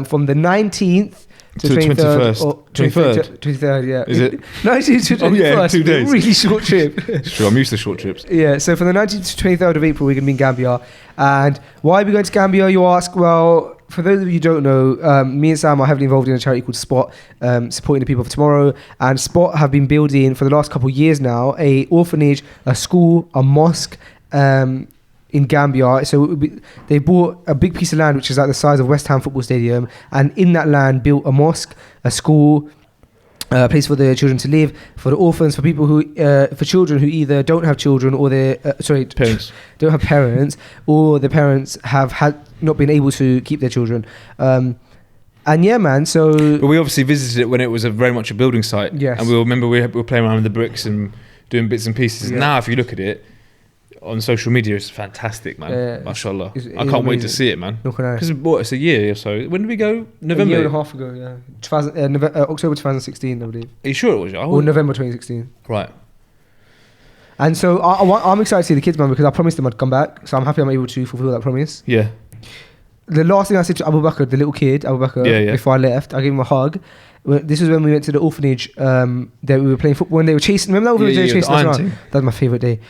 from the 19th to 21st. or 23rd. 23rd, yeah. Is it? 19th to 21st. Oh, yeah, 2 days. Really short trip. It's true. I'm used to short trips. Yeah, so from the 19th to 23rd of April, we're going to be in Gambia. And why are we going to Gambia, you ask? Well, for those of you who don't know, me and Sam are heavily involved in a charity called Spot, supporting the people for tomorrow. And Spot have been building, for the last couple of years now, a orphanage, a school, a mosque, in Gambia. So they bought a big piece of land which is like the size of West Ham football stadium, and in that land built a mosque, a school, a place for the children to live, for the orphans, for people who for children who either don't have children or their Parents. don't have parents, or their parents have not been able to keep their children. And yeah, man, so But we obviously visited it when it was very much a building site. Yes. And we remember we were playing around with the bricks and doing bits and pieces. Yeah. Now, if you look at it on social media, it's fantastic, man. Yeah, Mashallah. it's I can't wait to amazing. see it, man. look at that. Because it's a year or so. When did we go? November. A year and a half ago, yeah. October 2016, I believe. Are you sure it was? Or November 2016. Right. And so I'm excited to see the kids, man, because I promised them I'd come back. So I'm happy I'm able to fulfill that promise. Yeah. The last thing I said to Abu Bakr, the little kid, Yeah. before I left, I gave him a hug. This was when we went to the orphanage that we were playing football, when they were chasing. Remember that orphanage they were chasing us the around? iron team. That was my favourite day.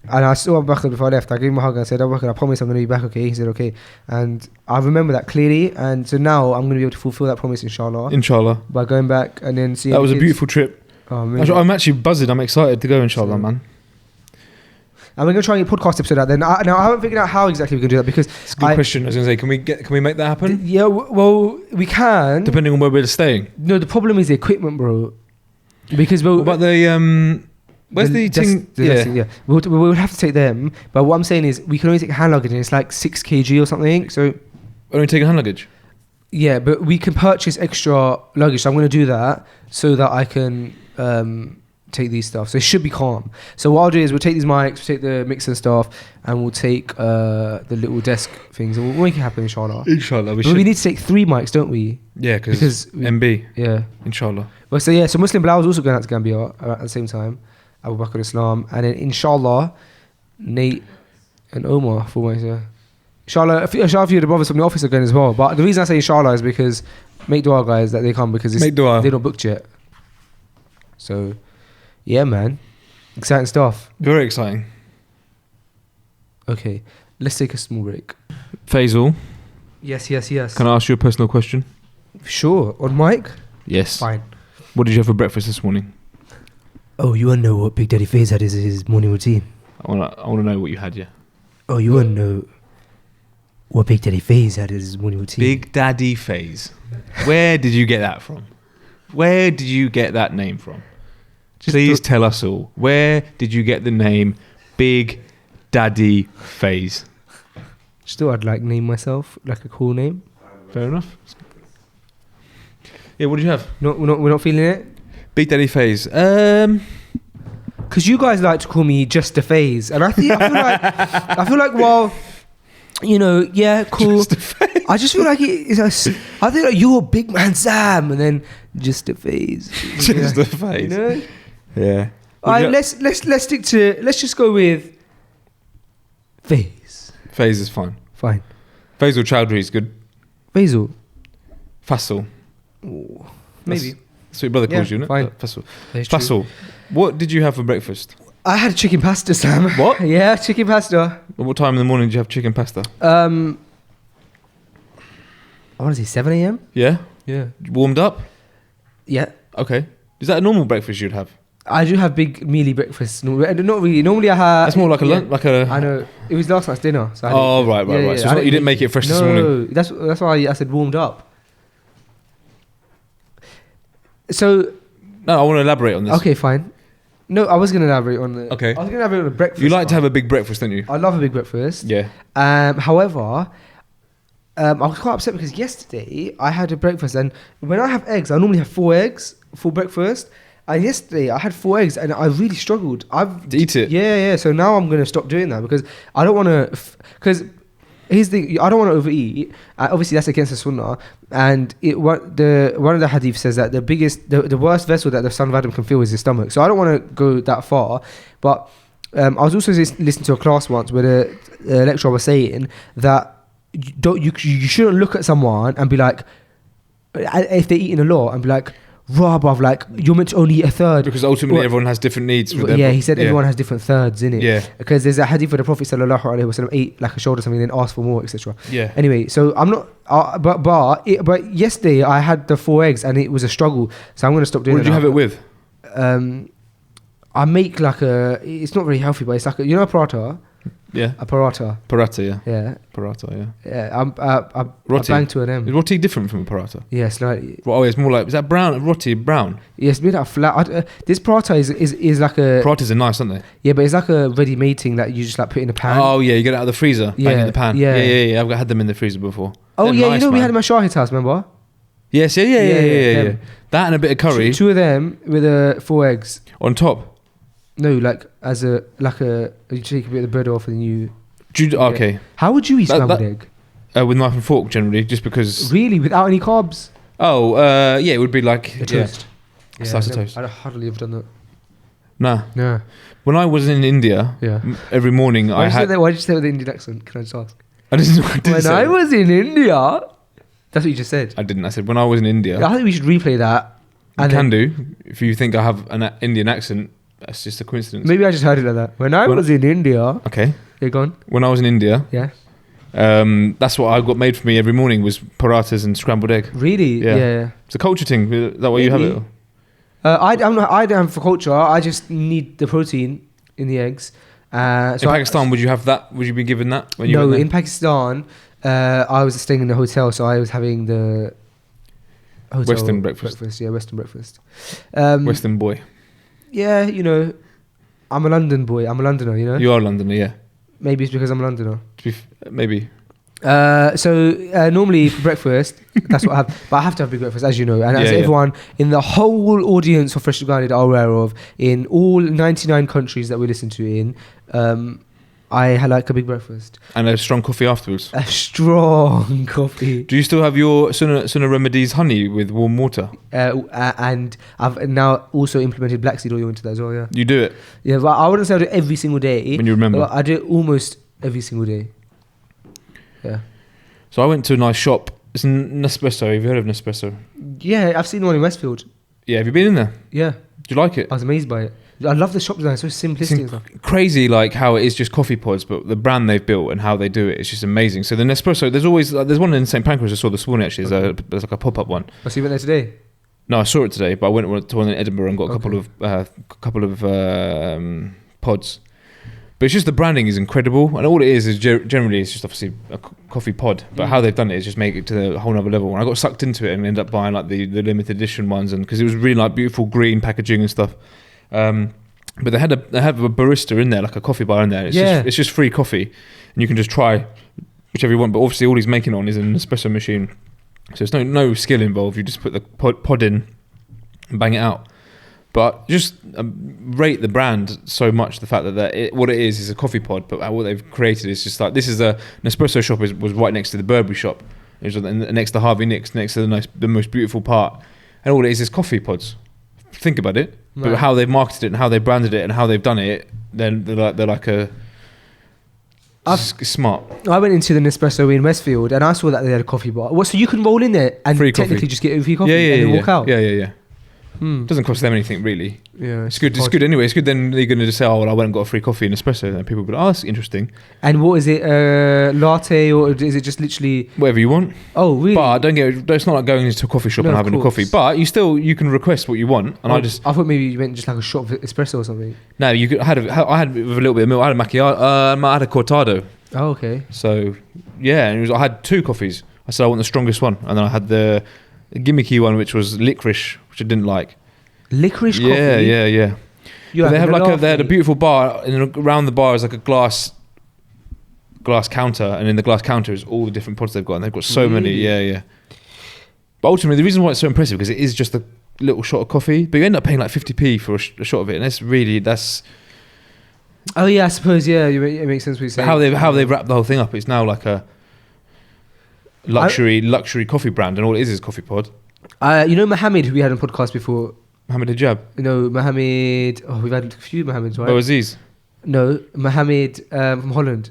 And I saw Abu Bakr before I left. I gave him a hug and I said, Abu Bakr, I promise I'm going to be back, okay? He said, okay. And I remember that clearly. And so now I'm going to be able to fulfill that promise, inshallah, Inshallah. by going back and then seeing That the was a kids. beautiful trip. Oh, man. I'm actually buzzing. I'm excited to go, inshallah, So- man. And we're going to try and get a podcast episode out there. Now, I haven't figured out how exactly we're going to do that because It's a good question. I was going to say, can we make that happen? yeah, well, we can. Depending on where we're staying. No, the problem is the equipment, bro. Because What about the where's the thing? Yeah, we'll have to take them. But what I'm saying is, we can only take hand luggage, and it's like 6 kg or something. So Only taking hand luggage. yeah, but we can purchase extra luggage. So I'm going to do that so that I can take these stuff. So it should be calm. So what I'll do is we'll take these mics, we'll take the mixer stuff, and we'll take the little desk things, and we'll make it happen, inshallah. Inshallah, But we need to take 3 mics, don't we? Yeah, because MB. Yeah. Inshallah. Well, so yeah, so Muslim Bilal is also going out to Gambia at the same time. Abu Bakr Islam, and then inshallah, Nate and Omar for my inshallah. Inshallah, a few of the brothers from the office are going as well. But the reason I say inshallah is because make dua, guys, that they come because Make dua. They're not booked yet. So, yeah, man, exciting stuff. Very exciting. Okay, let's take a small break. Faisal, Yes. can I ask you a personal question? Sure, on mic. Yes. Fine. What did you have for breakfast this morning? Oh, you wanna know what Big Daddy Faze had as his morning routine? I wanna know what you had, yeah. Oh, you wanna know what Big Daddy Faze had as his morning routine? Big Daddy Faze. Where did you get that from? Where did you get that name from? Please tell us all. Where did you get the name Big Daddy Faze? Just thought I'd like name myself like a cool name. Fair enough. Yeah, what did you have? We're not feeling it. Big Daddy Faze. Because you guys like to call me just a phase, and I feel like well, you know, yeah, cool. I just feel like I think like you're big man Sam, and then just a phase. Just a phase. You know? Yeah. Alright, let's stick to. Let's just go with phase. Faze is fine. Fine. Faisal Chowdhury is good. Faisal. Faisal. Ooh, maybe. That's what your brother calls you, isn't it? Fine. Faisal. That's true. Faisal. What did you have for breakfast? I had chicken pasta, Sam. What? Yeah, chicken pasta. At what time in the morning did you have chicken pasta? I want to say 7 a.m. Yeah? Yeah. Warmed up? Yeah. Okay. Is that a normal breakfast you'd have? I do have big mealy breakfasts. Not really. Normally I have. That's more like a lunch, like a... I know. It was last night's dinner. So right. So it's not, you didn't make it fresh this morning? No, that's why I said warmed up. So... No, I want to elaborate on this. Okay, fine. No, I was going to elaborate on the... Okay. I was going to elaborate on the breakfast. You like to have a big breakfast, don't you? I love a big breakfast. Yeah. However... I was quite upset because yesterday I had a breakfast, and when I have eggs, I normally have 4 eggs for breakfast. And yesterday I had 4 eggs, and I really struggled. To eat it. Yeah. So now I'm going to stop doing that because I don't want to. Because here's the, I don't want to overeat. Obviously, that's against the sunnah. And one of the hadith says that the worst vessel that the son of Adam can fill is his stomach. So I don't want to go that far. But I was also listening to a class once where the lecturer was saying that. You shouldn't look at someone and be like, if they're eating a lot, and be like, "Rah, bruv, like you're meant to only eat a third." Because ultimately everyone has different needs. He said everyone has different thirds in it. Yeah. Because there's a hadith where the Prophet sallallahu alaihi wasallam ate like a shoulder or something, then asked for more, etc. Yeah. Anyway, so I'm not. But yesterday I had the 4 eggs and it was a struggle. So I'm going to stop doing. What did you have it with? I make like a. It's not very healthy, but it's like a a paratha. Yeah. A paratha. Paratha, yeah. Yeah. Paratha, yeah. Yeah. I Roti. bang to an M. Is roti different from a paratha? Yeah, slightly. Oh, it's more like, is that brown? Roti brown? Yeah, it's a bit like flat. This paratha is like a... Parathas are nice, aren't they? Yeah, but it's like a ready-made thing that you just like put in a pan. Oh, yeah, you get it out of the freezer, bang in the pan. Yeah. I've had them in the freezer before. Oh, They're yeah, nice, we had them at Shahid's house, remember? Yes, yeah. Them. That and a bit of curry. Two of them with 4 eggs. On top? No, like you take a bit of the bread off and you... Okay. How would you eat scrambled egg? With knife and fork, generally, just because... Really? Without any carbs? Oh, yeah, it would be like... A toast. A slice of toast. I'd hardly ever done that. Nah. No. When I was in India, every morning Why did you say it with the Indian accent? Can I just ask? When I was in India... That's what you just said. I didn't. I said when I was in India... I think we should replay that. You can do. If you think I have an Indian accent, that's just a coincidence. Maybe I just heard it like that. When I was in India... Okay. You're gone? When I was in India... Yeah. That's what I got made for me every morning was parathas and scrambled egg. Really? Yeah. It's a culture thing. Is that why you have it? I don't have for culture. I just need the protein in the eggs. In Pakistan, would you have that? Would you be given that when you went there? In Pakistan, I was staying in the hotel, so I was having the hotel Western breakfast. Yeah, Western breakfast. Western boy. Yeah, I'm a London boy. I'm a Londoner, You are a Londoner, yeah. Maybe it's because I'm a Londoner. Maybe. Normally for breakfast, that's what I have. But I have to have big breakfast, as you know, and as everyone in the whole audience of Freshly Grounded are aware of, in all 99 countries that we listen to I like a big breakfast and a strong coffee afterwards. A strong coffee. Do you still have your Sunnah Remedies honey with warm water? And I've now also implemented black seed oil into that as well. Yeah, you do it. Yeah, but I wouldn't say I do it every single day. When you remember, I do it almost every single day. Yeah. So I went to a nice shop. It's Nespresso. Have you heard of Nespresso? Yeah, I've seen one in Westfield. Yeah, have you been in there? Yeah. Do you like it? I was amazed by it. I love the shop design. It's so simplistic and stuff. Crazy, like how it is just coffee pods, but the brand they've built and how they do it, it's just amazing. So the Nespresso, there's one in St Pancras I saw this morning actually. There's like a pop-up one. Oh, so you went there today? No, I saw it today, but I went to one in Edinburgh and got a couple of pods. But it's just the branding is incredible, and all it is generally it's just obviously a coffee pod. But how they've done it is just make it to a whole nother level. And I got sucked into it and ended up buying like the limited edition ones, and because it was really like beautiful green packaging and stuff. But they have a barista in there, like a coffee bar in there. It's just free coffee, and you can just try whichever you want. But obviously, all he's making on is an espresso machine, so there's no skill involved. You just put the pod in and bang it out. But just rate the brand so much. The fact that what it is a coffee pod, but what they've created is just like this is an espresso shop was right next to the Burberry shop. It was next to Harvey Nicks, next to the most beautiful part, and all it is coffee pods. Think about it, right. But how they've marketed it and how they branded it and how they've done it, then they're like smart. I went into the Nespresso in Westfield and I saw that they had a coffee bar. So you can roll in there and free technically coffee. Just get a free coffee and then walk out. Yeah. Doesn't cost them anything really. Yeah, it's good. It's good anyway. It's good. Then they're going to just say, "Oh, well, I went and got a free coffee and espresso." And people will be like, "Oh, that's interesting." And what is it? Latte or is it just literally whatever you want? Oh, really? But don't get. It's not like going into a coffee shop and having a coffee. But you can request what you want. And I thought maybe you meant just like a shot of espresso or something. No, I had with a little bit of milk. I had a macchiato. I had a cortado. Oh, okay. So yeah, and I had 2 coffees. I said I want the strongest one, and then I had the gimmicky one, which was licorice, which I didn't like. Licorice coffee? Yeah. They had a beautiful bar, and around the bar is like a glass counter, and in the glass counter is all the different pods they've got, and they've got so many. Yeah. But ultimately, the reason why it's so impressive because it is just a little shot of coffee, but you end up paying like 50p for a shot of it, and that's. Oh yeah, I suppose it makes sense what you're saying. How they've wrapped the whole thing up. It's now like a luxury coffee brand, and all it is coffee pod. Mohammed, who we had on podcast before. Mohammed Hijab. No, Mohammed. Oh, we've had a few Mohammeds, right? Oh, Aziz. No, Mohammed from Holland.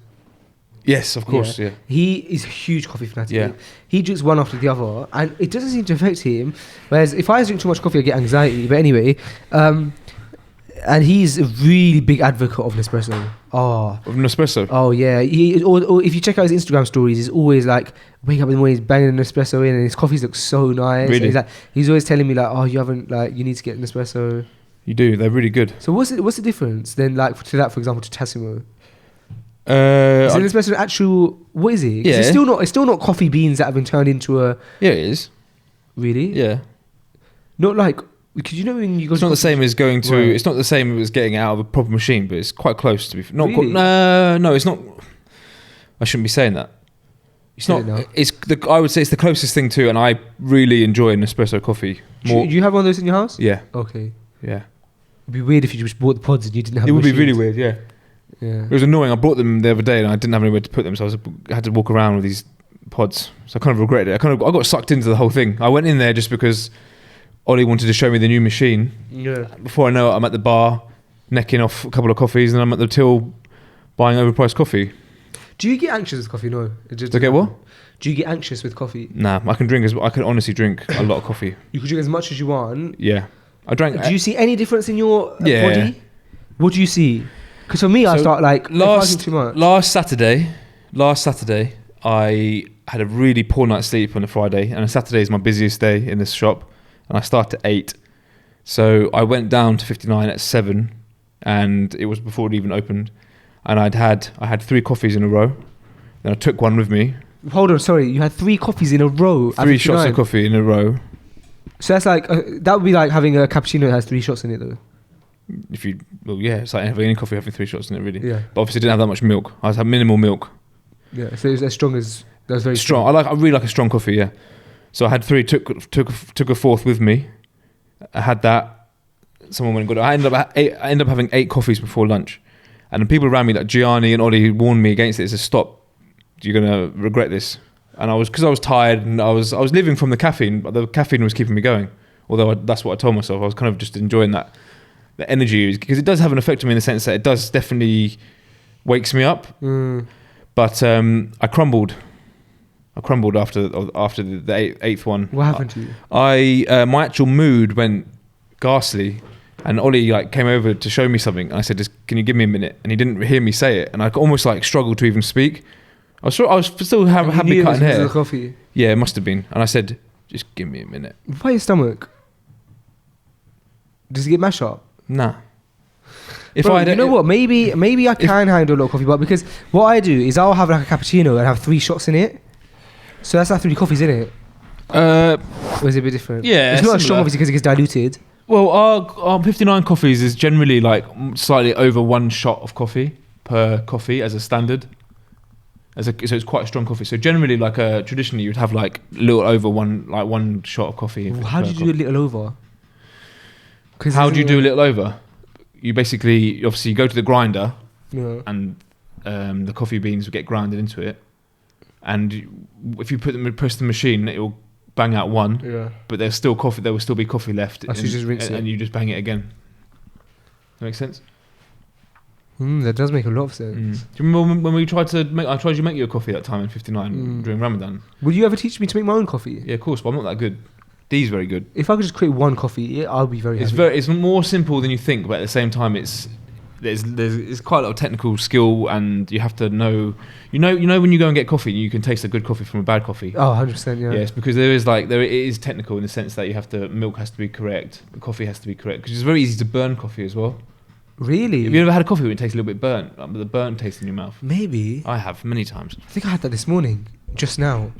Yes, of course. Yeah. He is a huge coffee fanatic. Yeah. He drinks one after the other, and it doesn't seem to affect him. Whereas if I drink too much coffee, I get anxiety. But anyway, and he's a really big advocate of Nespresso. Of Nespresso? Oh, yeah. Or if you check out his Instagram stories, he's always like, wake up in the morning, he's banging an Nespresso in, and his coffees look so nice. Really? He's always telling me, like, oh, you haven't, like, you need to get an Nespresso. You do. They're really good. So what's the difference then, like, to that, for example, to Tassimo? Is an espresso actual? What is it? Yeah. It's still not coffee beans that have been turned into a. Yeah, it is. Really? Yeah. Not like. Because when you go. It's not the same as going to. Right. It's not the same as getting it out of a proper machine, but it's quite close to be. Not really? No, it's not. I shouldn't be saying that. It's not. I would say it's the closest thing to, and I really enjoy an espresso coffee. Do you have one of those in your house? Yeah. Okay. Yeah. It'd be weird if you just bought the pods and you didn't have. It would be really weird. Yeah. Yeah. It was annoying. I bought them the other day and I didn't have anywhere to put them, so I had to walk around with these pods. So I kind of regretted it. I got sucked into the whole thing. I went in there just because Ollie wanted to show me the new machine. Yeah. Before I know it, I'm at the bar, necking off a couple of coffees, and I'm at the till buying overpriced coffee. Do you get anxious with coffee? No. Do I get what? Do you get anxious with coffee? Nah, I can honestly drink a lot of coffee. You can drink as much as you want. Yeah. Do you see any difference in your body? What do you see? Because for me, I start like too much. Last Saturday, I had a really poor night's sleep on a Friday, and a Saturday is my busiest day in this shop, and I start at 8. So I went down to 59 at 7, and it was before it even opened, and I had 3 coffees in a row. Then I took one with me. Hold on, sorry, you had 3 coffees in a row. 3 shots of coffee in a row. So that's like that would be like having a cappuccino that has 3 shots in it, though. It's like having any coffee having 3 shots in it, really. Yeah. But obviously, I didn't have that much milk. I had minimal milk. Yeah, so it was as strong as. That's very strong. I really like a strong coffee. Yeah. So I had 3. Took a fourth with me. I had that. Someone went and got it. I ended up having 8 coffees before lunch, and the people around me, like Gianni and Ollie, warned me against it. They said, "Stop, you're gonna regret this." And because I was tired and I was living from the caffeine, but the caffeine was keeping me going. Although that's what I told myself. I was kind of just enjoying the energy, because it does have an effect on me in the sense that it does definitely wakes me up. But I crumbled after the 8th one. What happened to you? My actual mood went ghastly, and Ollie like came over to show me something, and I said, "Can you give me a minute?" And he didn't hear me say it, and I almost like struggled to even speak. I was still happy cutting hair. Coffee. Yeah, it must have been. And I said, "Just give me a minute." Why your stomach? Does it get mashed up? Nah. You know what? Maybe I can handle a lot of coffee, but because what I do is I'll have like a cappuccino and have 3 shots in it. So that's like 3 coffees in it. Or is it a bit different? Yeah, it's not as strong obviously because it gets diluted. Well, our 59 coffees is generally like slightly over 1 shot of coffee per coffee as a standard. So it's quite a strong coffee. So generally, like traditionally, you'd have like a little over 1 shot of coffee. How do you do a little over? How do you do a little over? You basically, obviously, you go to the grinder, and the coffee beans will get grounded into it. And if you press the machine, it will bang out 1. Yeah. But there's still coffee. There will still be coffee left. So you just rinse it, and you just bang it again. That makes sense. That does make a lot of sense. Do you remember when we tried to make you a coffee that time in 59 during Ramadan? Will you ever teach me to make my own coffee? Yeah, of course, but I'm not that good. Dee's very good. If I could just create 1 coffee, I'll be very happy. It's more simple than you think, but at the same time, there's quite a lot of technical skill, and you have to know. You know when you go and get coffee, you can taste a good coffee from a bad coffee. Oh, 100%, yeah. Yes, because it is technical in the sense that milk has to be correct, the coffee has to be correct, because it's very easy to burn coffee as well. Really? Have you ever had a coffee where it tastes a little bit burnt, like with the burnt taste in your mouth? Maybe. I have many times. I think I had that this morning, just now.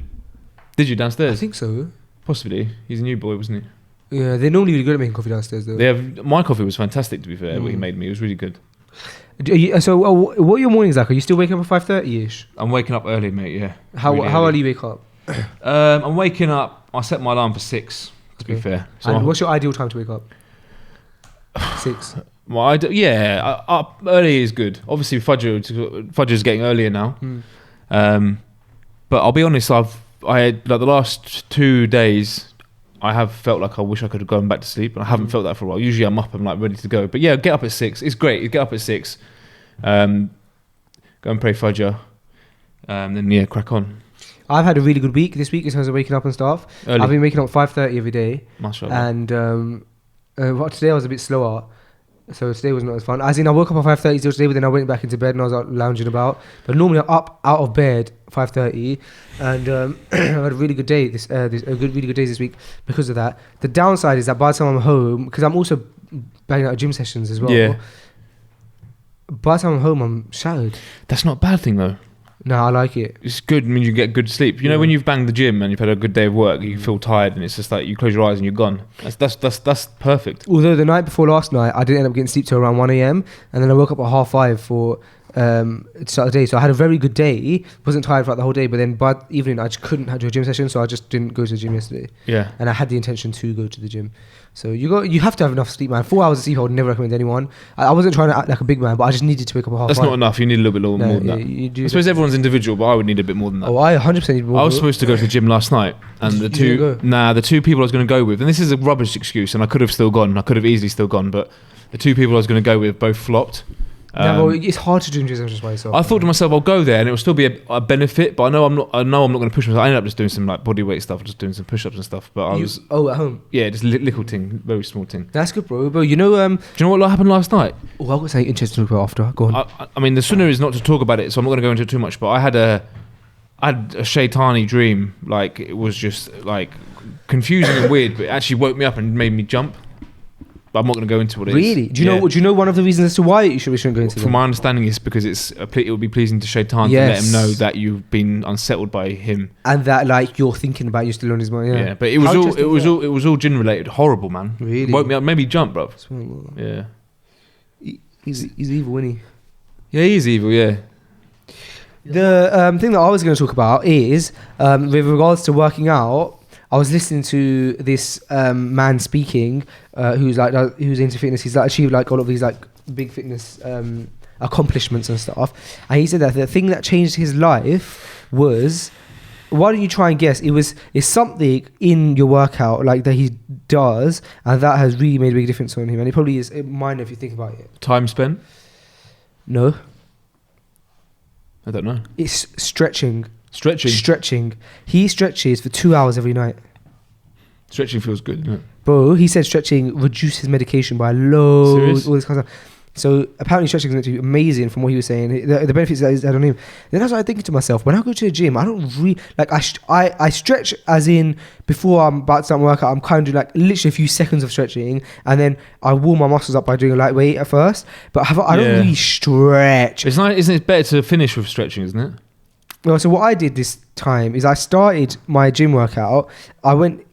Did you downstairs? I think so. Possibly. He's a new boy, wasn't he? Yeah, they're normally really good at making coffee downstairs, though. My coffee was fantastic, to be fair. What he made me, it was really good. What are your mornings like? Are you still waking up at 5:30ish? I'm waking up early, mate. Yeah. How early you wake up? I'm waking up. I set my alarm for 6. To be fair. So and what's your ideal time to wake up? 6. Up early is good. Obviously, Fajr is getting earlier now. But I'll be honest. I had like the last 2 days, I have felt like I wish I could have gone back to sleep, and I haven't felt that for a while. Usually, I'm up and like ready to go. But yeah, get up at 6. It's great. You get up at 6. Go and pray Fajr. Then crack on. I've had a really good week this week in terms of waking up and stuff. Early. I've been waking up at 5:30 every day. Mashallah. And today I was a bit slower, so today was not as fun. As in, I woke up at 5:30 today, but then I went back into bed and I was out lounging about. But normally I'm up out of bed 5:30, and I had a really good day. Really good days this week because of that. The downside is that by the time I'm home, because I'm also banging out gym sessions as well. Yeah. By the time I'm home, I'm shattered. That's not a bad thing though. No, I like it. It's good. I mean, you get good sleep. You know, when you've banged the gym and you've had a good day of work, you feel tired, and it's just like you close your eyes and you're gone. That's perfect. Although the night before last night, I didn't end up getting sleep till around 1 a.m. and then I woke up at 5:30 for to start the day. So I had a very good day. Wasn't tired throughout the whole day, but then by evening I just couldn't do a gym session, so I just didn't go to the gym yesterday. Yeah. And I had the intention to go to the gym. So you have to have enough sleep, man. 4 hours of sleep I would never recommend anyone. I wasn't trying to act like a big man, but I just needed to wake up at 5:30. That's not enough. You need a little bit more than that. I suppose everyone's individual, but I would need a bit more than that. Oh, I 100% need more. I was supposed to go to the gym last night, and the two people I was going to go with, and this is a rubbish excuse, and I could have still gone. I could have easily still gone, but the 2 people I was going to go with both flopped. Well, it's hard to do gym sessions by yourself. I thought to myself, I'll go there and it will still be a benefit, but I know I'm not going to push myself. I ended up just doing some like body weight stuff, just doing some push-ups and stuff. But at home? Yeah, just little thing, very small thing. That's good, bro. But you know, do you know what happened last night? Oh, I've got something interesting to talk about after. Go on. I mean, the sooner is not to talk about it, so I'm not going to go into it too much. But I had a shaitani dream. Like, it was just like confusing and weird, but it actually woke me up and made me jump. But I'm not going to go into what it is. Really? Do you know one of the reasons as to why we shouldn't go into From my understanding, is because it will be pleasing to Shaitan to let him know that you've been unsettled by him, and that like you're thinking about you still on his mind. Yeah, but it was all jinn related. Horrible, man. Really? Woke me up, made me jump, bro. Yeah. He's evil, isn't he? Yeah, he's evil. Yeah. The thing that I was going to talk about is with regards to working out. I was listening to this man speaking, who's into fitness. He's like achieved like all of these like big fitness accomplishments and stuff. And he said that the thing that changed his life was, why don't you try and guess? It's something in your workout like that he does, and that has really made a big difference on him. And it probably is minor if you think about it. Time spent? No. I don't know. It's stretching. Stretching. He stretches for 2 hours every night. Stretching feels good, doesn't it? Bro, he said stretching reduces medication by loads. Serious? All this kind of stuff. So apparently stretching is actually amazing from what he was saying. The benefits that he's had on him. Then I started thinking to myself, when I go to the gym, I don't really like I stretch as in before I'm about to start my workout. I'm kind of doing like literally a few seconds of stretching, and then I warm my muscles up by doing a lightweight at first. But I don't really stretch. It's nice, isn't it? Better to finish with stretching, isn't it? Well, so what I did this time is I started my gym workout.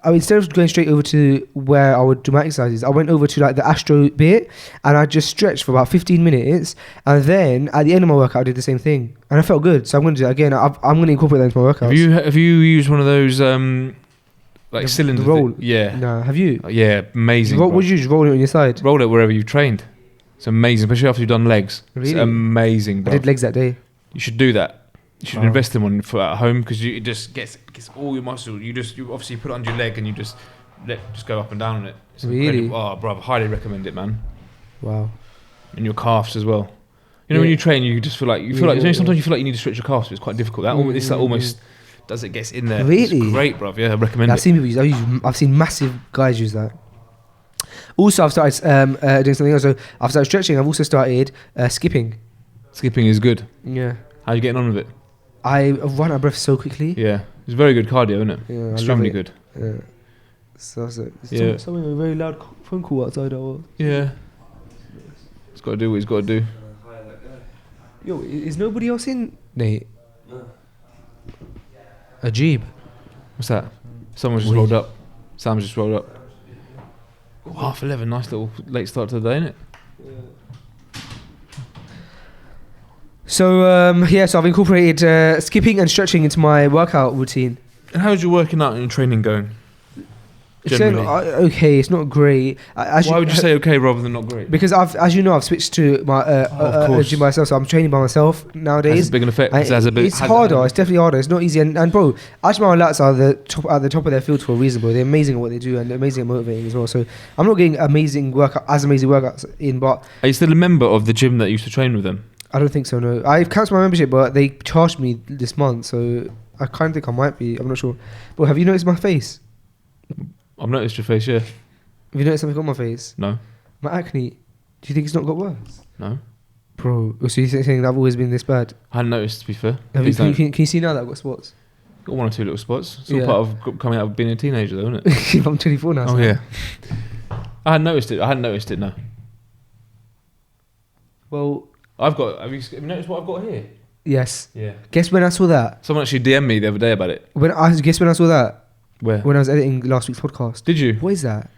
Instead of going straight over to where I would do my exercises, I went over to like the Astro bit, and I just stretched for about 15 minutes. And then at the end of my workout, I did the same thing, and I felt good. So I'm going to do that again. I'm going to incorporate that into my workouts. Have you used one of those like cylinder roll? Yeah. No, have you? Yeah, amazing. What would you just roll it on your side? Roll it wherever you've trained. It's amazing, especially after you've done legs. Really? It's amazing, bro. I did legs that day. You should do that. You should invest in one for at home, because it just gets all your muscle. You obviously put it under your leg and you just go up and down on it. It's really? Incredible. Oh, bro, I highly recommend it, man. Wow. And your calves as well. You know, when you train, you just feel like sometimes you feel like you need to stretch your calves, but it's quite difficult. It's like almost gets in there. Really? It's great, bro. Yeah, I recommend it. I've seen people use. I've seen massive guys use that. Also, I've started doing something else. So I've started stretching. I've also started skipping. Skipping is good. Yeah. How are you getting on with it? I run out of breath so quickly. Yeah, it's very good cardio, isn't it? Yeah, extremely good. Yeah. So something a very loud phone call outside. Yeah. He's got to do what he's got to do. Yo, is nobody else in, Nate? No. Ajib. What's that? Someone's just rolled up. Sam's just rolled up. 11:30. Nice little late start to the day, isn't it? Yeah. So so I've incorporated skipping and stretching into my workout routine. And how's your working out and your training going? It's going okay. It's not great. Why would you say okay rather than not great? Because as you know, I've switched to my gym by myself, so I'm training by myself nowadays. Has a big effect. It's harder. It's definitely harder. It's not easy. And bro, Ajmal Lats are at the top of their field for a reason, bro. They're amazing at what they do, and they're amazing at motivating as well. So I'm not getting amazing workouts in, but are you still a member of the gym that used to train with them? I don't think so, no. I've cancelled my membership, but they charged me this month, so I kind of think I might be. I'm not sure. But have you noticed my face? I've noticed your face, yeah. Have you noticed something on my face? No. My acne. Do you think it's not got worse? No. Bro, so you're saying that I've always been this bad? I hadn't noticed, to be fair. Can you see now that I've got spots? Got one or two little spots. It's all part of coming out of being a teenager, though, isn't it? I'm 24 now. Oh, yeah. I hadn't noticed it, no. Well... have you noticed what I've got here? Yes. Yeah. Guess when I saw that? Someone actually DM'd me the other day about it. Guess when I saw that? Where? When I was editing last week's podcast. Did you? What is that?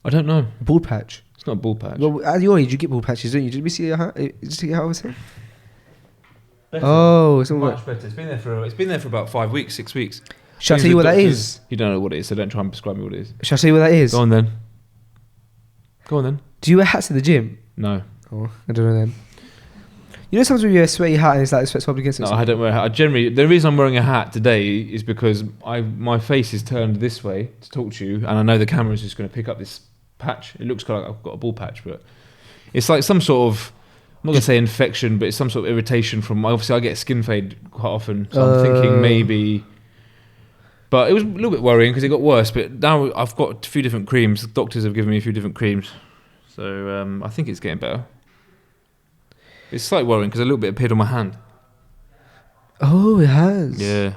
I don't know. Bald patch. It's not a bald patch. Well, at your age, you get bald patches, don't you? Did we see how I was saying? Oh, it's much better. It's been there for about 5 weeks, 6 weeks. Shall I tell you what that is? You don't know what it is, so don't try and prescribe me what it is. Shall I tell you what that is? Go on then. Do you wear hats in the gym? No. Oh, I don't know then. You know sometimes when you wear a sweaty hat and it's like the sweat's rubbed against it? No, I don't wear a hat. The reason I'm wearing a hat today is because my face is turned this way to talk to you, and I know the camera's just going to pick up this patch. It looks kind of like I've got a bald patch, but it's like some sort of, I'm not going to say infection, but it's some sort of irritation from, obviously I get skin fade quite often, so I'm thinking maybe, but it was a little bit worrying because it got worse, but now I've got a few different creams. The doctors have given me a few different creams, so I think it's getting better. It's slightly worrying because a little bit appeared on my hand. Oh, it has. Yeah.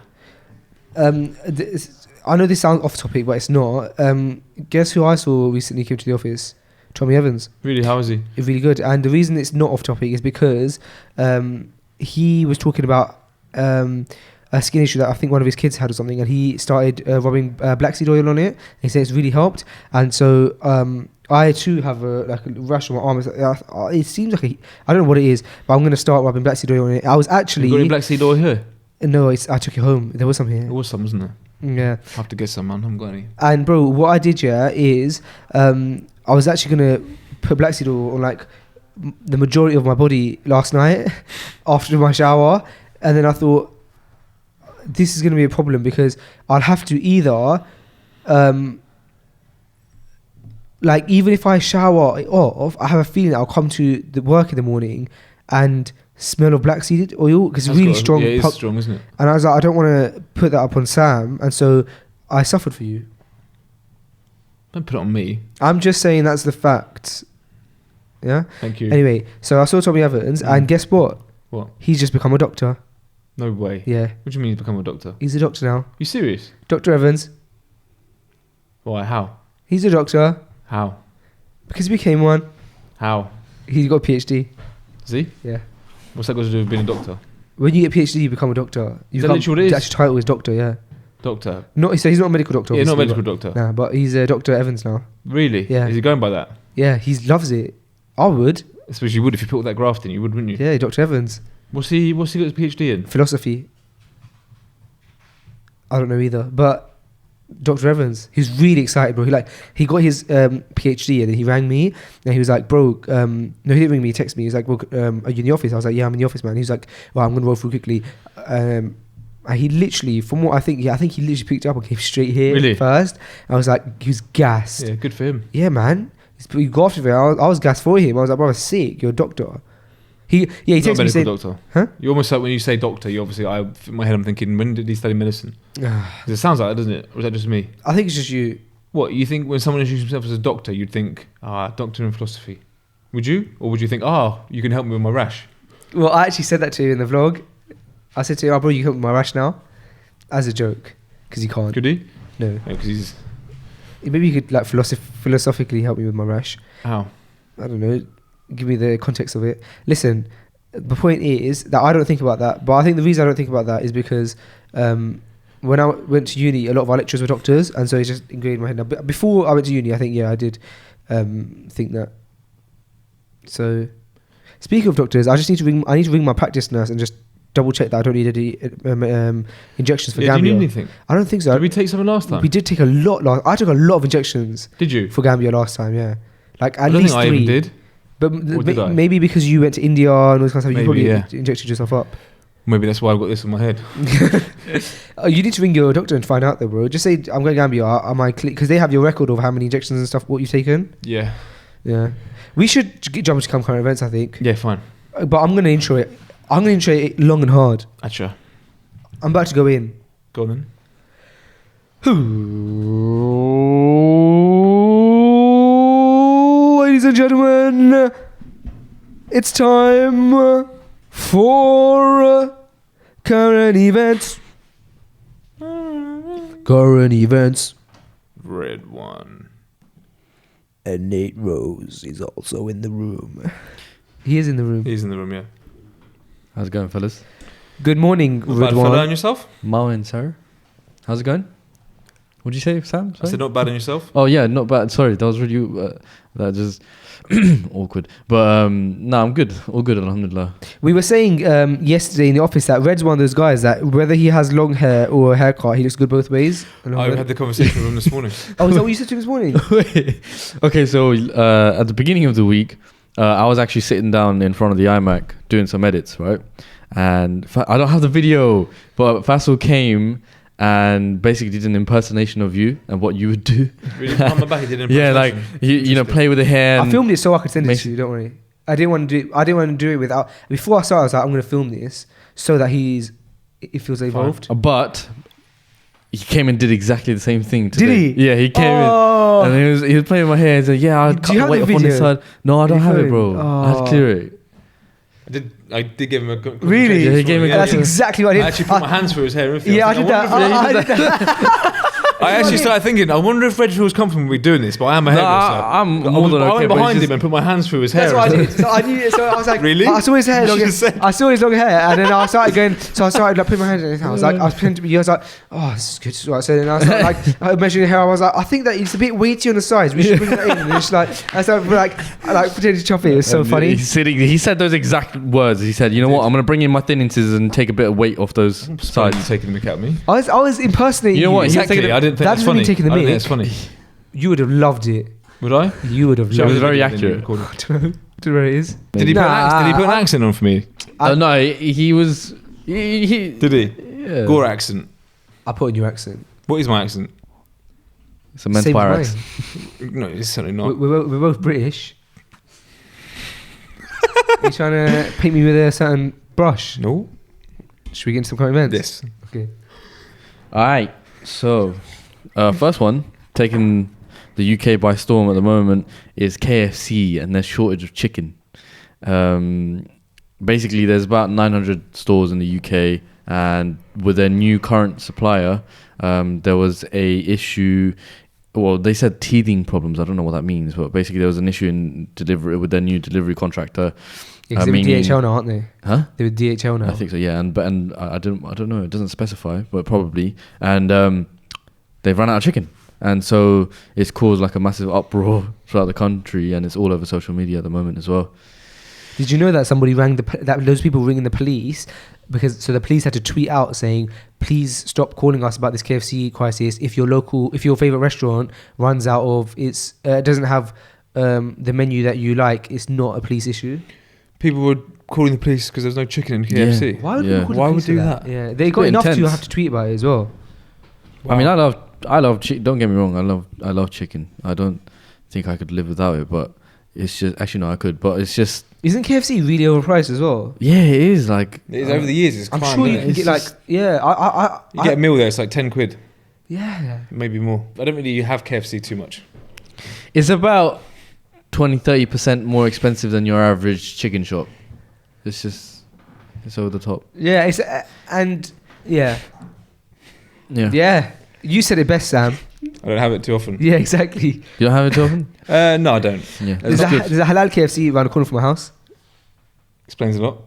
I know this sounds off topic, but it's not. Guess who I saw recently came to the office? Tommy Evans. Really? How is he? Really good. And the reason it's not off topic is because he was talking about a skin issue that I think one of his kids had or something, and he started rubbing black seed oil on it. He said it's really helped, and so I too have a rash on my arm. It seems like I don't know what it is, but I'm gonna start rubbing black seed oil on it. I was actually. You got any black seed oil here? No, I took it home. There was some here. There was some, wasn't there? Yeah. I have to get some, man. I haven't got any. And bro, what I did is I was actually gonna put black seed oil on like the majority of my body last night after my shower, and then I thought this is gonna be a problem because I'll have to either like even if I shower it off, I have a feeling I'll come to the work in the morning and smell of black seed oil because it's really strong. Yeah, it's strong, isn't it? And I was like, I don't want to put that up on Sam, and so I suffered for you. Don't put it on me. I'm just saying that's the fact. Yeah. Thank you. Anyway, so I saw Tommy Evans, and guess what? What? He's just become a doctor. No way. Yeah. What do you mean he's become a doctor? He's a doctor now. You serious? Dr. Evans. Why? How? He's a doctor How? because he became one. How? He got a PhD. Is he? Yeah. What's that got to do with being a doctor? When you get a PhD, you become a doctor. Is that literally what it is? The actual title is doctor. Yeah. Doctor. Not. So he's not a medical doctor. Yeah, not a obviously, medical doctor. Nah, but he's Dr. Evans now. Really? Yeah. Is he going by that? Yeah, he loves it. I would. I suppose you would if you put all that graft in. You would, wouldn't you? Yeah, Dr. Evans. What's he got his PhD in? Philosophy. I don't know either, but Dr. Evans, he's really excited, bro. He got his PhD and then he rang me and he was like, bro, no, he didn't ring me, he texted me. He was like, well, are you in the office? I was like, yeah, I'm in the office, man. He was like, well, I'm gonna roll through quickly. And he literally, from what I think he literally picked it up and came straight here Really? first. I was like, he was gassed. Yeah, good for him. Yeah, man. He got off of it. I was gassed for him. I was like, bro, sick. You're a doctor. He Not texted a me medical saying, doctor. huh? You almost like when you say doctor, you obviously, in my head I'm thinking, when did he study medicine? 'Cause it sounds like that, doesn't it? Or is that just me? I think it's just you. What, you think when someone introduces himself as a doctor, you'd think, doctor in philosophy. Would you? Or would you think, you can help me with my rash? Well, I actually said that to you in the vlog. I said to you, bro, you can help with my rash now. As a joke. Because you can't. Could he? No. Yeah, because he's... Maybe you could like philosophically help me with my rash. How? I don't know. Give me the context of it. Listen, the point is that I don't think about that. But I think the reason I don't think about that is because when I went to uni, a lot of our lecturers were doctors. And so it's just ingrained in my head. Now, before I went to uni, I think, I did think that. So, speaking of doctors, I need to ring my practice nurse and just double check that I don't need any injections for Gambia. Do you need anything? I don't think so. Did we take something last time? We did take a lot I took a lot of injections. Did you? For Gambia last time, yeah. Like at I don't least think 3. I even did. But did I? maybe because you went to India and all this kind of stuff, you Maybe, probably injected yourself up. Maybe that's why I've got this in my head. You need to ring your doctor and find out though, bro. Just say, I'm going to Gambia. Am I because they have your record of how many injections and stuff, what you've taken. Yeah. Yeah. We should jump to current events, I think. Yeah, fine. But I'm going to intro it. I'm going to intro it long and hard. Acha. I'm about to go in. Go on then. Ladies and gentlemen, it's time for current events. Current events. Red one. And Nate Rose is also in the room. He is in the room. He's in the room, yeah. How's it going, fellas? Good morning, Not bad fella on yourself? Marwin, sir. How's it going? What'd you say, Sam? I said not bad on yourself? Oh, yeah, not bad. Sorry, that was really... that just... awkward. But, no, I'm good. All good, alhamdulillah. We were saying yesterday in the office that Red's one of those guys that whether he has long hair or a haircut, he looks good both ways. I had the conversation with him this morning. Oh, is that what you said to him this morning? Okay, so at the beginning of the week, I was actually sitting down in front of the iMac doing some edits, right? And I don't have the video, but Faisal came and basically did an impersonation of you and what you would do. Really? On my back, he did an Yeah, like you play with the hair. I filmed it so I could send it to you. Don't worry. I didn't want to do it without. Before I started, I was like, I'm going to film this so that it feels involved. But he came and did exactly the same thing today. Did he? Yeah, he came in and he was playing with my hair. He said, "Yeah, I'll cut the weight up on this side." No, I don't have it, bro. I had to clear it. I did give him a really? Yeah, he gave me. That's exactly what I did. I actually put my hands through his hair. Yeah, I did that. I actually started thinking, I wonder if Reg feels comfortable with me doing this, but I am a hairdresser. I'm more than I okay. went but behind it's him and put my hands through his hair. That's what I did. So I knew. So I was like, Really? I saw his hair. You Long should've said. I saw his long hair, and then I started going. So I started like putting my hand in his hair. I was pretending to be. I was like, oh, this is good. So I said, and I started like I measured the hair. I was like, I think that it's a bit weighty on the sides. We should bring that in. And it's like I started like pretending to chop it. It was so funny. He said those exact words. He said, "You know what? I'm gonna bring in my thinning scissors and take a bit of weight off those sides." You're taking the mick at me. I was impersonating. You know what? Exactly. I didn't think that's funny. Taking the I don't think mic. that's funny. You would have loved it. Would I? You would have. It loved was it. very accurate. Do you know where it is? Did he put an accent on for me? No, he was. He Did he? yeah. Gore accent. I put in your accent. What is my accent? It's a men's Same fire as accent. No, it's certainly mine. not. We're both British. Are you trying to paint me with a certain brush? No. Should we get into some current events? Yes. Okay. All right. So, first one taking the UK by storm at the moment is KFC and their shortage of chicken. Basically, there's about 900 stores in the UK, and with their new current supplier, there was a issue. Well, they said teething problems. I don't know what that means, but basically there was an issue in delivery with their new delivery contractor. Yeah, they're with meaning- DHL now, aren't they? Huh? They're with DHL now. I think so. Yeah, and I don't know. It doesn't specify, but probably. And they've run out of chicken, and so it's caused like a massive uproar throughout the country, and it's all over social media at the moment as well. Did you know that somebody rang that those people ringing the police because the police had to tweet out saying, please stop calling us about this KFC crisis. If your favorite restaurant runs out of doesn't have the menu that you like, it's not a police issue. People were calling the police because there's no chicken in KFC. Why would Yeah. people call the Why police would do for that? Yeah, they got bit enough to intense. have to tweet about it as well. I mean, I love chicken. Don't get me wrong. I love chicken. I don't think I could live without it, but it's just actually no, I could. But it's just Isn't KFC really overpriced as well? yeah, it is like It is over the years. It's I'm climbed, sure you isn't can it? get like You get a meal there. It's like 10 quid, yeah. maybe more. I don't really have KFC too much. it's about 20-30% more expensive than your average chicken shop. It's over the top. Yeah, it's and yeah. Yeah. Yeah. You said it best, Sam. I don't have it too often. Yeah, exactly. You don't have it too often? No, I don't. Yeah. There's a halal KFC around the corner from my house. Explains a lot.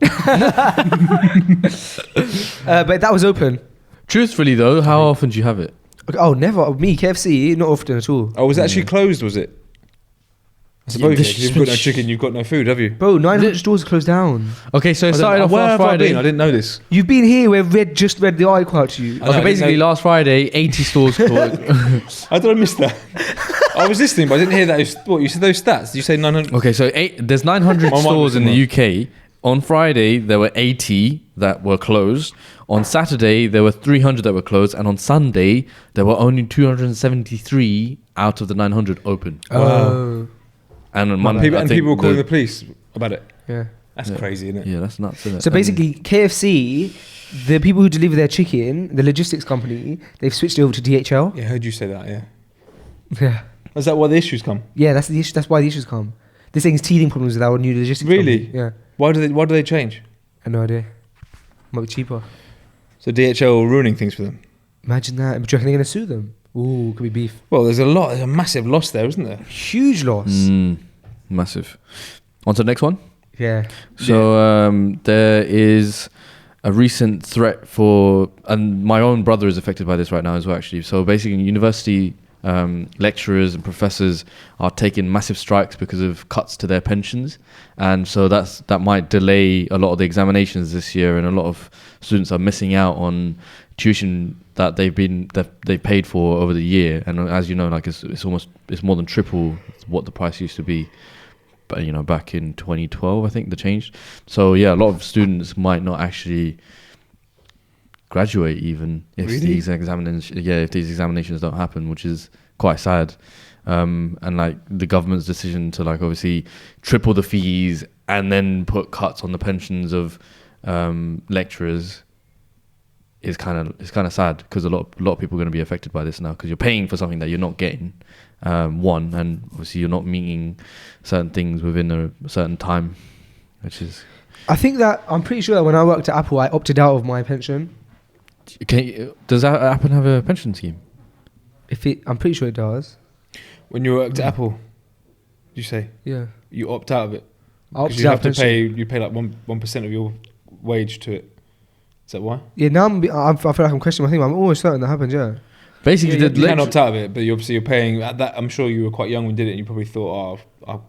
But that was open. Truthfully though, how often do you have it? Oh, never. Me, KFC, not often at all. Oh, was it actually closed? Was it? I suppose this- if you've got no chicken, you've got no food, have you? Bro, 900 stores are closed down. Okay, so it I don't started know. off Where last have I Friday. been? I didn't know this. You've been here where Red just read the article out to you. I know, I Okay, didn't basically know- last Friday, 80 stores closed. How did I miss that? I was listening, but I didn't hear that. What, you said those stats? Did you say 900? Okay, so there's 900 My mind stores was in the UK. On Friday, there were 80 that were closed. On Saturday, there were 300 that were closed. And on Sunday, there were only 273 out of the 900 open. Oh. And on Monday, People were calling the police about it. Yeah. That's Yeah. crazy, isn't it? Yeah, that's nuts, isn't it? So basically, KFC, the people who deliver their chicken, the logistics company, they've switched over to DHL. Yeah, I heard you say that, yeah. Yeah. Is that why the issues come? Yeah, that's the issue. That's why the issues come. They're saying it's teething problems with our new logistics Really? company. Yeah. Why do they change? I have no idea. Might be cheaper. So DHL ruining things for them. Imagine that. Do you reckon they're going to sue them? Ooh, could be beef. Well, there's a massive loss there, isn't there? Huge loss. Massive. On to the next one. Yeah. So there is a recent threat and my own brother is affected by this right now as well, actually. So basically, university lecturers and professors are taking massive strikes because of cuts to their pensions, and so that might delay a lot of the examinations this year, and a lot of students are missing out on tuition that they've paid for over the year. And as you know, like it's more than triple what the price used to be. But you know, back in 2012, I think they changed. So yeah, a lot of students might not actually graduate even if these examinations don't happen, which is quite sad. And like the government's decision to like obviously triple the fees and then put cuts on the pensions of lecturers is kind of sad, because a lot of people are going to be affected by this now, because you're paying for something that you're not getting. One, and obviously you're not meeting certain things within a certain time, which is. I think that I'm pretty sure that when I worked at Apple, I opted out of my pension. Does Apple have a pension scheme? I'm pretty sure it does. When you worked at Apple, you say Yeah. you opt out of it. I Because you have to pay. You pay like 1% of your wage to it. Is that why? Yeah. Now I feel like I'm questioning my thing. But I'm almost certain that happened. Yeah. Basically, you can opt out of it, but you're paying at that. I'm sure you were quite young when you did it, and you probably thought, I'm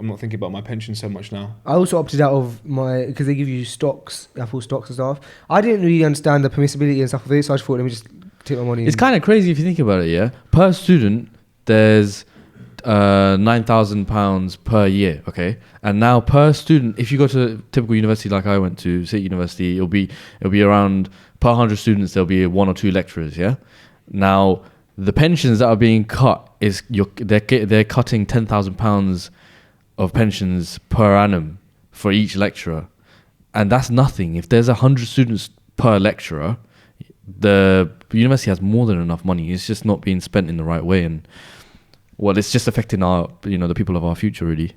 not thinking about my pension so much now. I also opted out of because they give you stocks, Apple stocks and stuff. I didn't really understand the permissibility and stuff of it, so I just thought, let me just take my money. It's kind of crazy if you think about it. Yeah, per student, there's £9,000 per year. Okay, and now per student, if you go to a typical university like I went to, City University, it'll be around per 100 students there'll be 1 or 2 lecturers. Yeah, now the pensions that are being cut they're cutting £10,000 of pensions per annum for each lecturer, and that's nothing. If there's 100 students per lecturer, the university has more than enough money. It's just not being spent in the right way, and it's just affecting our, the people of our future really,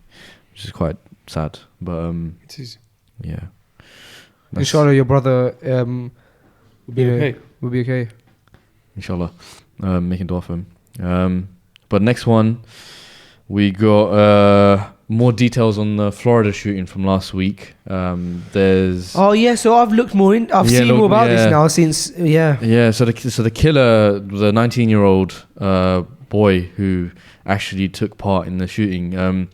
which is quite sad. But it is. Yeah. Inshallah, your brother will be okay. Will be okay. Inshallah, making dua for him. But next one, we got more details on the Florida shooting from last week. There's so I've looked more in. I've seen more about this now since So the killer was a 19-year-old boy who actually took part in the shooting.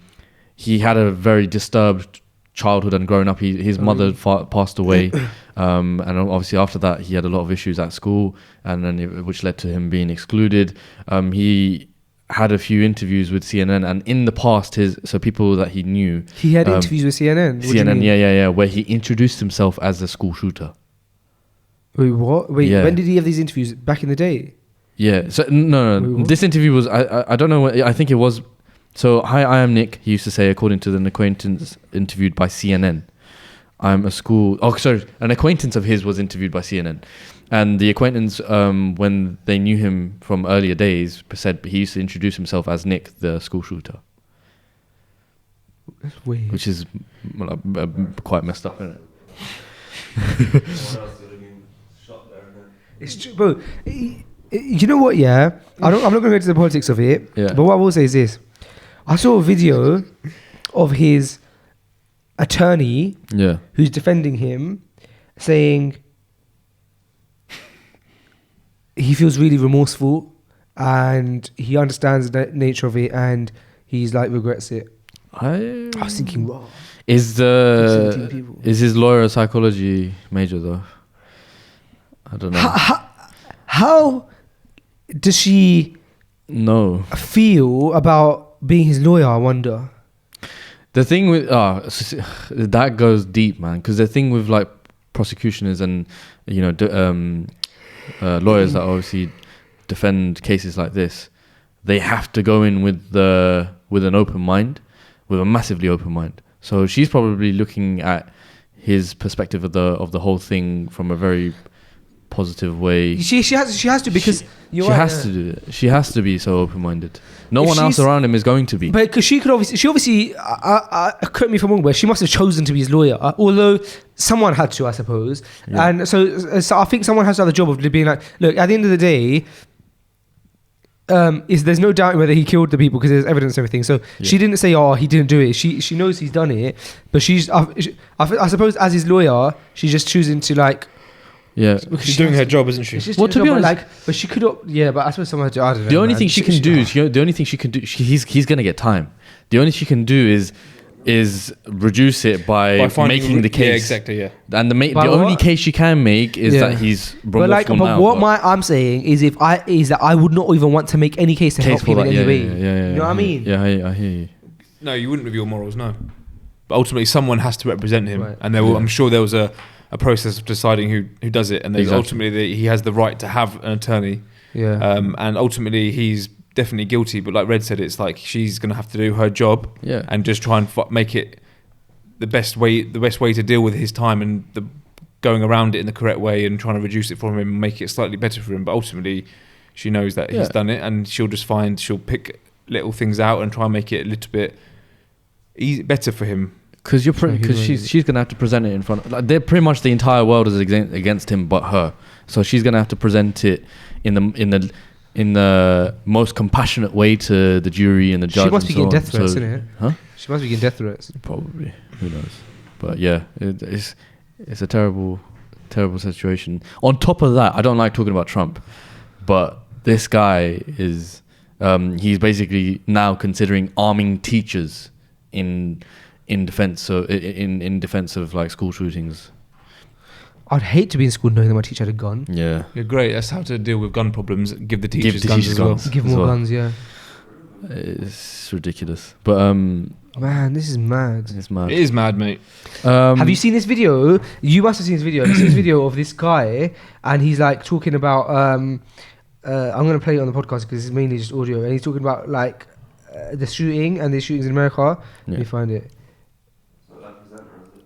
He had a very disturbed childhood and growing up. His mother passed away, and obviously after that he had a lot of issues at school, and then which led to him being excluded. He had a few interviews with CNN, and in the past, people that he knew. He had interviews with CNN. CNN, where he introduced himself as a school shooter. Wait, what? When did he have these interviews? Back in the day? Yeah. So no. Wait, this interview was I don't know. I think it was. So hi, I am Nick. He used to say, according to an acquaintance interviewed by CNN. I'm a school. An acquaintance of his was interviewed by CNN. And the acquaintance, when they knew him from earlier days, said he used to introduce himself as Nick, the school shooter. That's weird. Which is quite messed up, isn't it? It's true, bro. You know what? Yeah, I'm not going to go into the politics of it. Yeah. But what I will say is this: I saw a video of his attorney, who's defending him, saying he feels really remorseful and he understands the nature of it and he's like regrets it. I was thinking, wow. Is his lawyer a psychology major though? I don't know. How does she feel about being his lawyer? I wonder. The thing with that goes deep, man. Because the thing with like prosecutioners and lawyers that obviously defend cases like this, they have to go in with an open mind, with a massively open mind. So she's probably looking at his perspective of the whole thing from a very positive way. She has to, because she has to do it. She has to be so open-minded. No one else around him is going to be. But because she obviously correct me if I'm wrong, but she must have chosen to be his lawyer, although someone had to, I suppose. Yeah. And so I think someone has to have the job of being like, look, at the end of the day, there's no doubt whether he killed the people because there's evidence and everything. So she didn't say, he didn't do it. She knows he's done it, but I suppose as his lawyer, she's just choosing to like. Yeah, she's doing her job, isn't she? Well, to be honest, but she could. But I suppose someone. I don't know. The only thing she can do is he's gonna get time. The only she can do is reduce it by making the case. Yeah, exactly. Yeah. And the only case she can make is that he's remorseful now. But what I'm saying is that I would not even want to make any case to help him in any way. You know what I mean? Yeah, I hear you. No, you wouldn't with your morals, no. But ultimately, someone has to represent him, and I'm sure there was a process of deciding who does it, and ultimately he has the right to have an attorney. Yeah. And ultimately he's definitely guilty, but like Red said, it's like she's going to have to do her job and just try and make it the best way to deal with his time, and going around it in the correct way and trying to reduce it for him and make it slightly better for him. But ultimately she knows that he's done it, and she'll pick little things out and try and make it a little bit better for him. Because she's gonna have to present it in front. They're pretty much the entire world is against him, but her. So she's gonna have to present it in the in the most compassionate way to the jury and the judge. She must be and so getting death on. threats, So- isn't it? Huh? She must be getting death threats. Probably. Who knows? But yeah, it's a terrible situation. On top of that, I don't like talking about Trump, but this guy is he's basically now considering arming teachers in defense. So in defense of like school shootings. I'd hate to be in school knowing that my teacher had a gun. Yeah. Yeah, great. That's how to deal with gun problems. Give the teachers guns as well. Give as more well. guns, yeah. It's ridiculous. But Man, this is mad. it's mad. It is mad, mate. Have you seen this video? You must have seen this video. This is this video of this guy, and he's like talking about. I'm gonna play it on the podcast because it's mainly just audio, and he's talking about like the shooting and the shootings in America. Let me find it.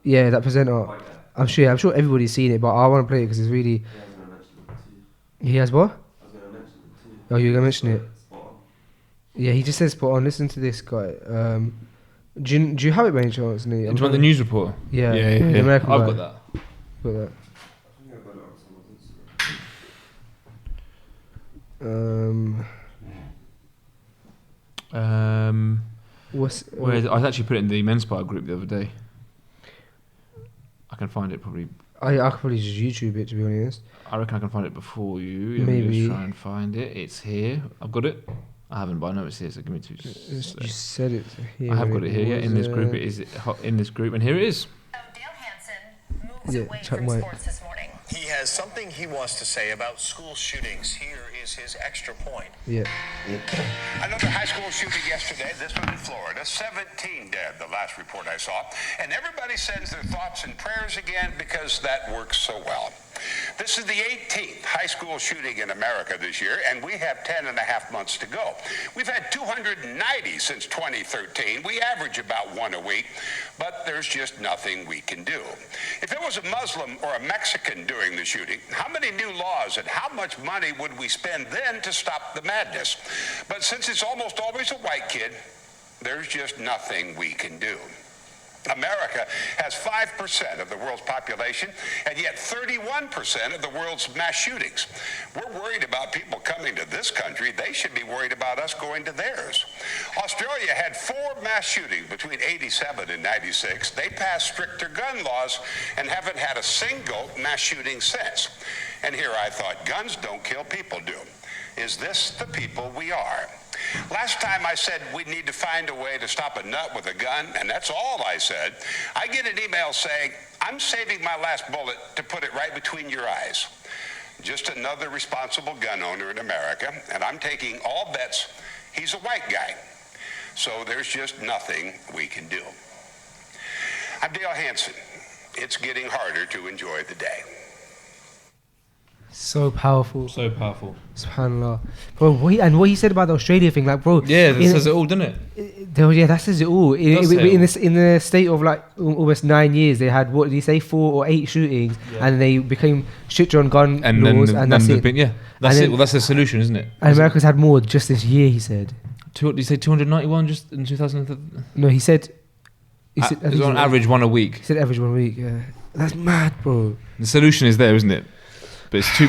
Yeah, that presenter. I'm sure everybody's seen it, but I want to play it because it's really. He has what? Oh, you're gonna mention it. Yeah, he just says spot on. Listen to this guy. Do you have it by any chance, Nate? Do you want the news report? Yeah, yeah. the American I've guy. got that. Got that. I actually put it in the Men's Spa group the other day. I can find it probably. I could probably just YouTube it, to be honest. I reckon I can find it before you. Let me Maybe. just try and find it. It's here. I've got it. I haven't, but I know it's here. So give me two. You said it here. I have got it here. Yeah, in this group. It is in this group, and here it is. Dale Hansen moves Yeah, away Chuck from White. sports this morning. He has something he wants to say about school shootings. Here is his extra point. Yeah. Another high school shooting yesterday, this one in Florida. 17 dead, the last report I saw. And everybody sends their thoughts and prayers again because that works so well. This is the 18th high school shooting in America this year, and we have 10 and a half months to go. We've had 290 since 2013. We average about one a week, but there's just nothing we can do. If it was a Muslim or a Mexican doing the shooting, how many new laws and how much money would we spend then to stop the madness? But since it's almost always a white kid, there's just nothing we can do. America has 5% of the world's population, and yet 31% of the world's mass shootings. We're worried about people coming to this country. They should be worried about us going to theirs. Australia had 4 mass shootings between 87 and 96. They passed stricter gun laws and haven't had a single mass shooting since. And here I thought, guns don't kill, people do. Is this the people we are? Last time I said we need to find a way to stop a nut with a gun, and that's all I said. I get an email saying, I'm saving my last bullet to put it right between your eyes. Just another responsible gun owner in America, and I'm taking all bets he's a white guy. So there's just nothing we can do. I'm Dale Hansen. It's getting harder to enjoy the day. So powerful. So powerful. SubhanAllah. Bro, what he said about the Australia thing, like, bro. Yeah, that says it all, doesn't it? Yeah, that says it all. In the state of like almost 9 years, they had, what did he say, 4 or 8 shootings, and they became stricter on gun laws, and that's it. That's it. Well, that's the solution, isn't it? And America's had more just this year, he said. Did you say 291 just in 2000? No, he said. It was on average one a week. He said average 1 week. Yeah, that's mad, bro. The solution is there, isn't it? But it's too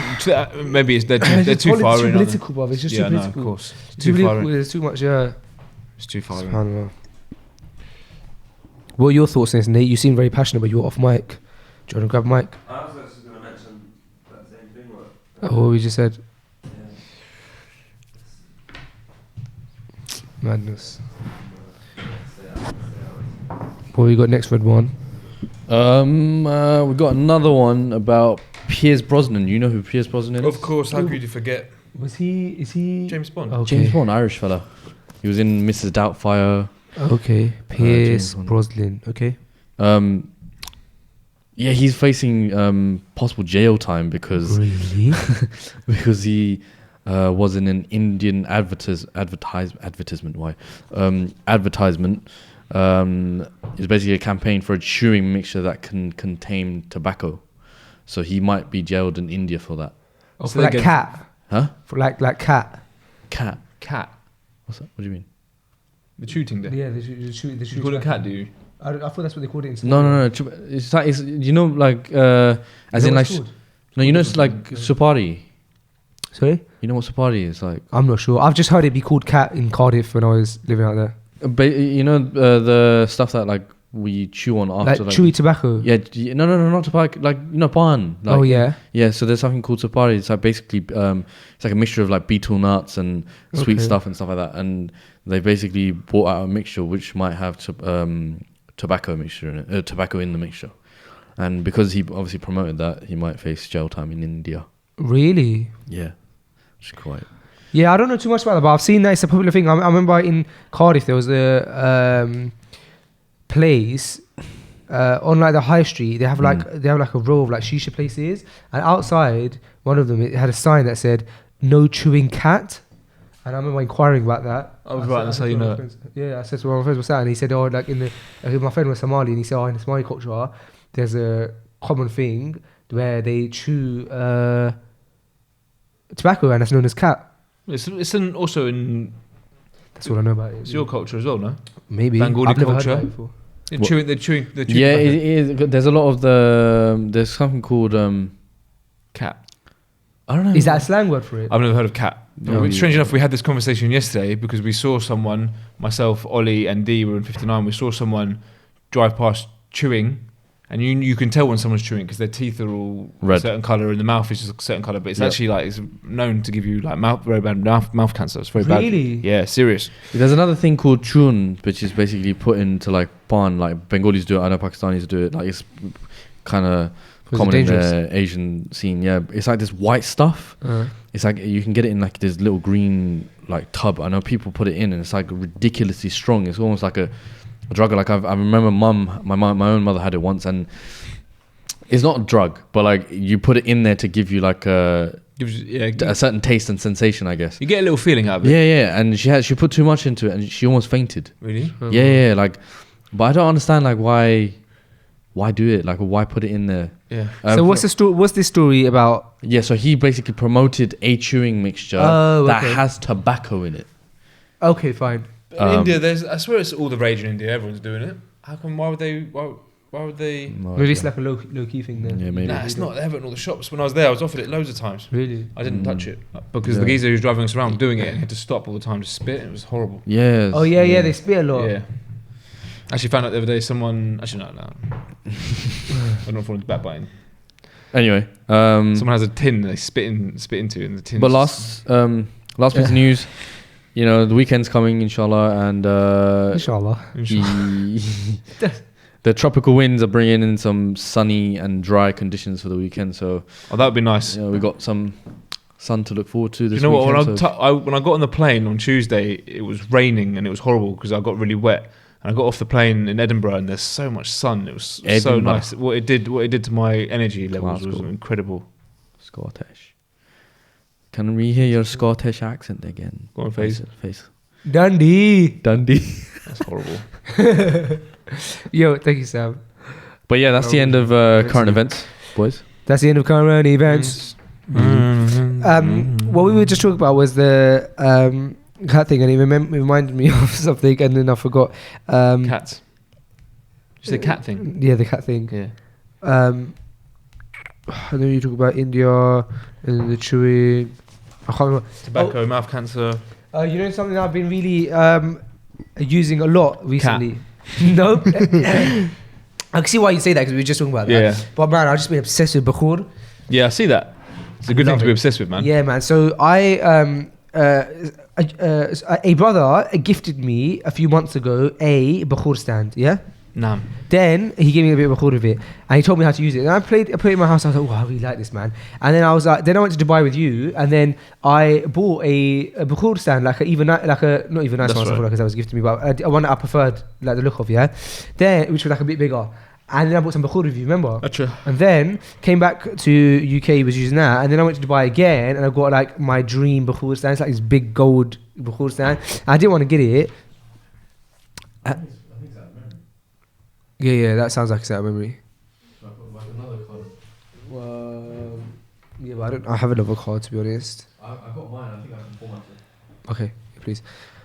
maybe they're too far in. It's too political, bro. It's just too political. No, of course. Too far in. There's too much. Yeah. It's too far in. SubhanAllah. What are your thoughts on this, Nate? You seem very passionate, but you're off mic. Do you want to grab a mic? I was actually going to mention that same thing. What we just said. Madness. What we got next, Red One? We got another one about Pierce Brosnan. You know who Pierce Brosnan is? Of course. How could you forget? Is he James Bond? Okay. James Bond, Irish fella. He was in Mrs. Doubtfire. Okay, Pierce Brosnan. Okay. Yeah, he's facing possible jail time because Really? because he was in an Indian advertisement. Why? Advertisement is basically a campaign for a chewing mixture that can contain tobacco. So he might be jailed in India for that. Oh, for like cat? Huh? For like cat? Cat. What's that? What do you mean? The shooting day. Yeah, the shoot. You call it cat, do you? I thought that's what they called it in No. It's like you know, like as in like no, you know, it's like supari. Sorry? You know what Supari is like? I'm not sure. I've just heard it be called cat in Cardiff when I was living out there. You know the stuff that like we chew on after, Like chewy tobacco. Yeah, no, not tobacco. Like pan. Like, oh yeah. Yeah, so there's something called Supari. It's like basically it's like a mixture of like beetle nuts and sweet stuff and stuff like that. And they basically brought out a mixture which might have tobacco mixture in it, tobacco in the mixture. And because he obviously promoted that, he might face jail time in India. Really? Yeah, which is quite. Yeah, I don't know too much about that, but I've seen that it's a popular thing. I remember in Cardiff there was a place on like the high street. They have like a row of like shisha places, and outside one of them it had a sign that said "No chewing cat." And I remember inquiring about that. I was right, that's how you know it. Yeah, I said to one of my friends, "What's that?" And he said, "Oh, like my friend was Somali, and he said, oh, in the Somali culture, there's a common thing where they chew tobacco, and that's known as cat." It's also in. That's all I know about it. It's your culture as well, no? Maybe. Bengali I've never culture. heard of that before. They're chewing. Yeah, it is. There's a lot of there's something called cat. I don't know. Is that a slang word for it? I've never heard of cat. No, Strange enough, we had this conversation yesterday because we saw someone, myself, Ollie, and Dee were in 59. We saw someone drive past chewing. And you can tell when someone's chewing because their teeth are all red, a certain colour, and the mouth is just a certain colour. But it's actually like it's known to give you like very bad mouth cancer. It's very bad. Really? Yeah, serious. There's another thing called chun, which is basically put into like pan. Like Bengalis do it, I know Pakistanis do it. Like it's kind of common in the Asian scene. Yeah, it's like this white stuff. It's like you can get it in like this little green like tub. I know people put it in, and it's like ridiculously strong. It's almost like a drug. Like I remember my own mother had it once, and it's not a drug, but like you put it in there to give you like a certain taste and sensation, I guess. You get a little feeling out of it. Yeah, and she put too much into it, and she almost fainted. Really? Yeah, like, but I don't understand like why do it? Like why put it in there? Yeah. So what's this story about? Yeah, so he basically promoted a chewing mixture that has tobacco in it. Okay, fine. In India, I swear it's all the rage in India. Everyone's doing it. How come? Why would they? Maybe it's like a low key thing then. Yeah, maybe. Nah, it's not. They have it in all the shops. When I was there, I was offered it loads of times. Really? I didn't touch it because the geezer who was driving us around doing it, and he had to stop all the time to spit. It was horrible. Yes. Oh yeah, they spit a lot. Yeah. Actually, found out the other day someone. Actually, no. I don't fall into backbiting. Anyway, someone has a tin they spit into, and the tin. But last bit of news. You know, the weekend's coming, inshallah, and inshallah. The tropical winds are bringing in some sunny and dry conditions for the weekend. So, that would be nice. You know, we got some sun to look forward to this weekend. You know weekend, what? When I got on the plane on Tuesday, it was raining and it was horrible because I got really wet. And I got off the plane in Edinburgh, and there's so much sun. It was so nice. What it did to my energy levels was incredible. Scottish. Can we hear your Scottish accent again? Go on, face. Dundee. That's horrible. Yo, thank you, Sam. But yeah, that's the end of current events, boys. That's the end of current events. What we were just talking about was the cat thing, and it reminded me of something, and then I forgot. Cats. You said cat thing? Yeah, the cat thing. Yeah. And then you talk about India and the chewing. I can't remember. Tobacco, mouth cancer. You know something I've been really using a lot recently? No. I can see why you say that because we were just talking about that. Yeah. But man, I've just been obsessed with bakhur. Yeah, I see that. It's a good thing to be obsessed with, man. Yeah, man. So a brother gifted me a few months ago a bakhur stand. Yeah. Nah. Then he gave me a bit of bakhur of it, and he told me how to use it. And I put it in my house. I was like, "Oh, I really like this, man." And then I was like, then I went to Dubai with you, and then I bought a bakhur stand, not even nice one because that was gifted to me, but one that I preferred, like the look of, yeah. Then, which was like a bit bigger. And then I bought some bakhur of you, remember? Achha. And then came back to UK, was using that, and then I went to Dubai again, and I got like my dream bakhur stand. It's like this big gold bakhur stand. I didn't want to get it. Yeah, that sounds like it's out of memory. Yeah, but I have another card, to be honest. I got mine. I think I can format it. Okay, please.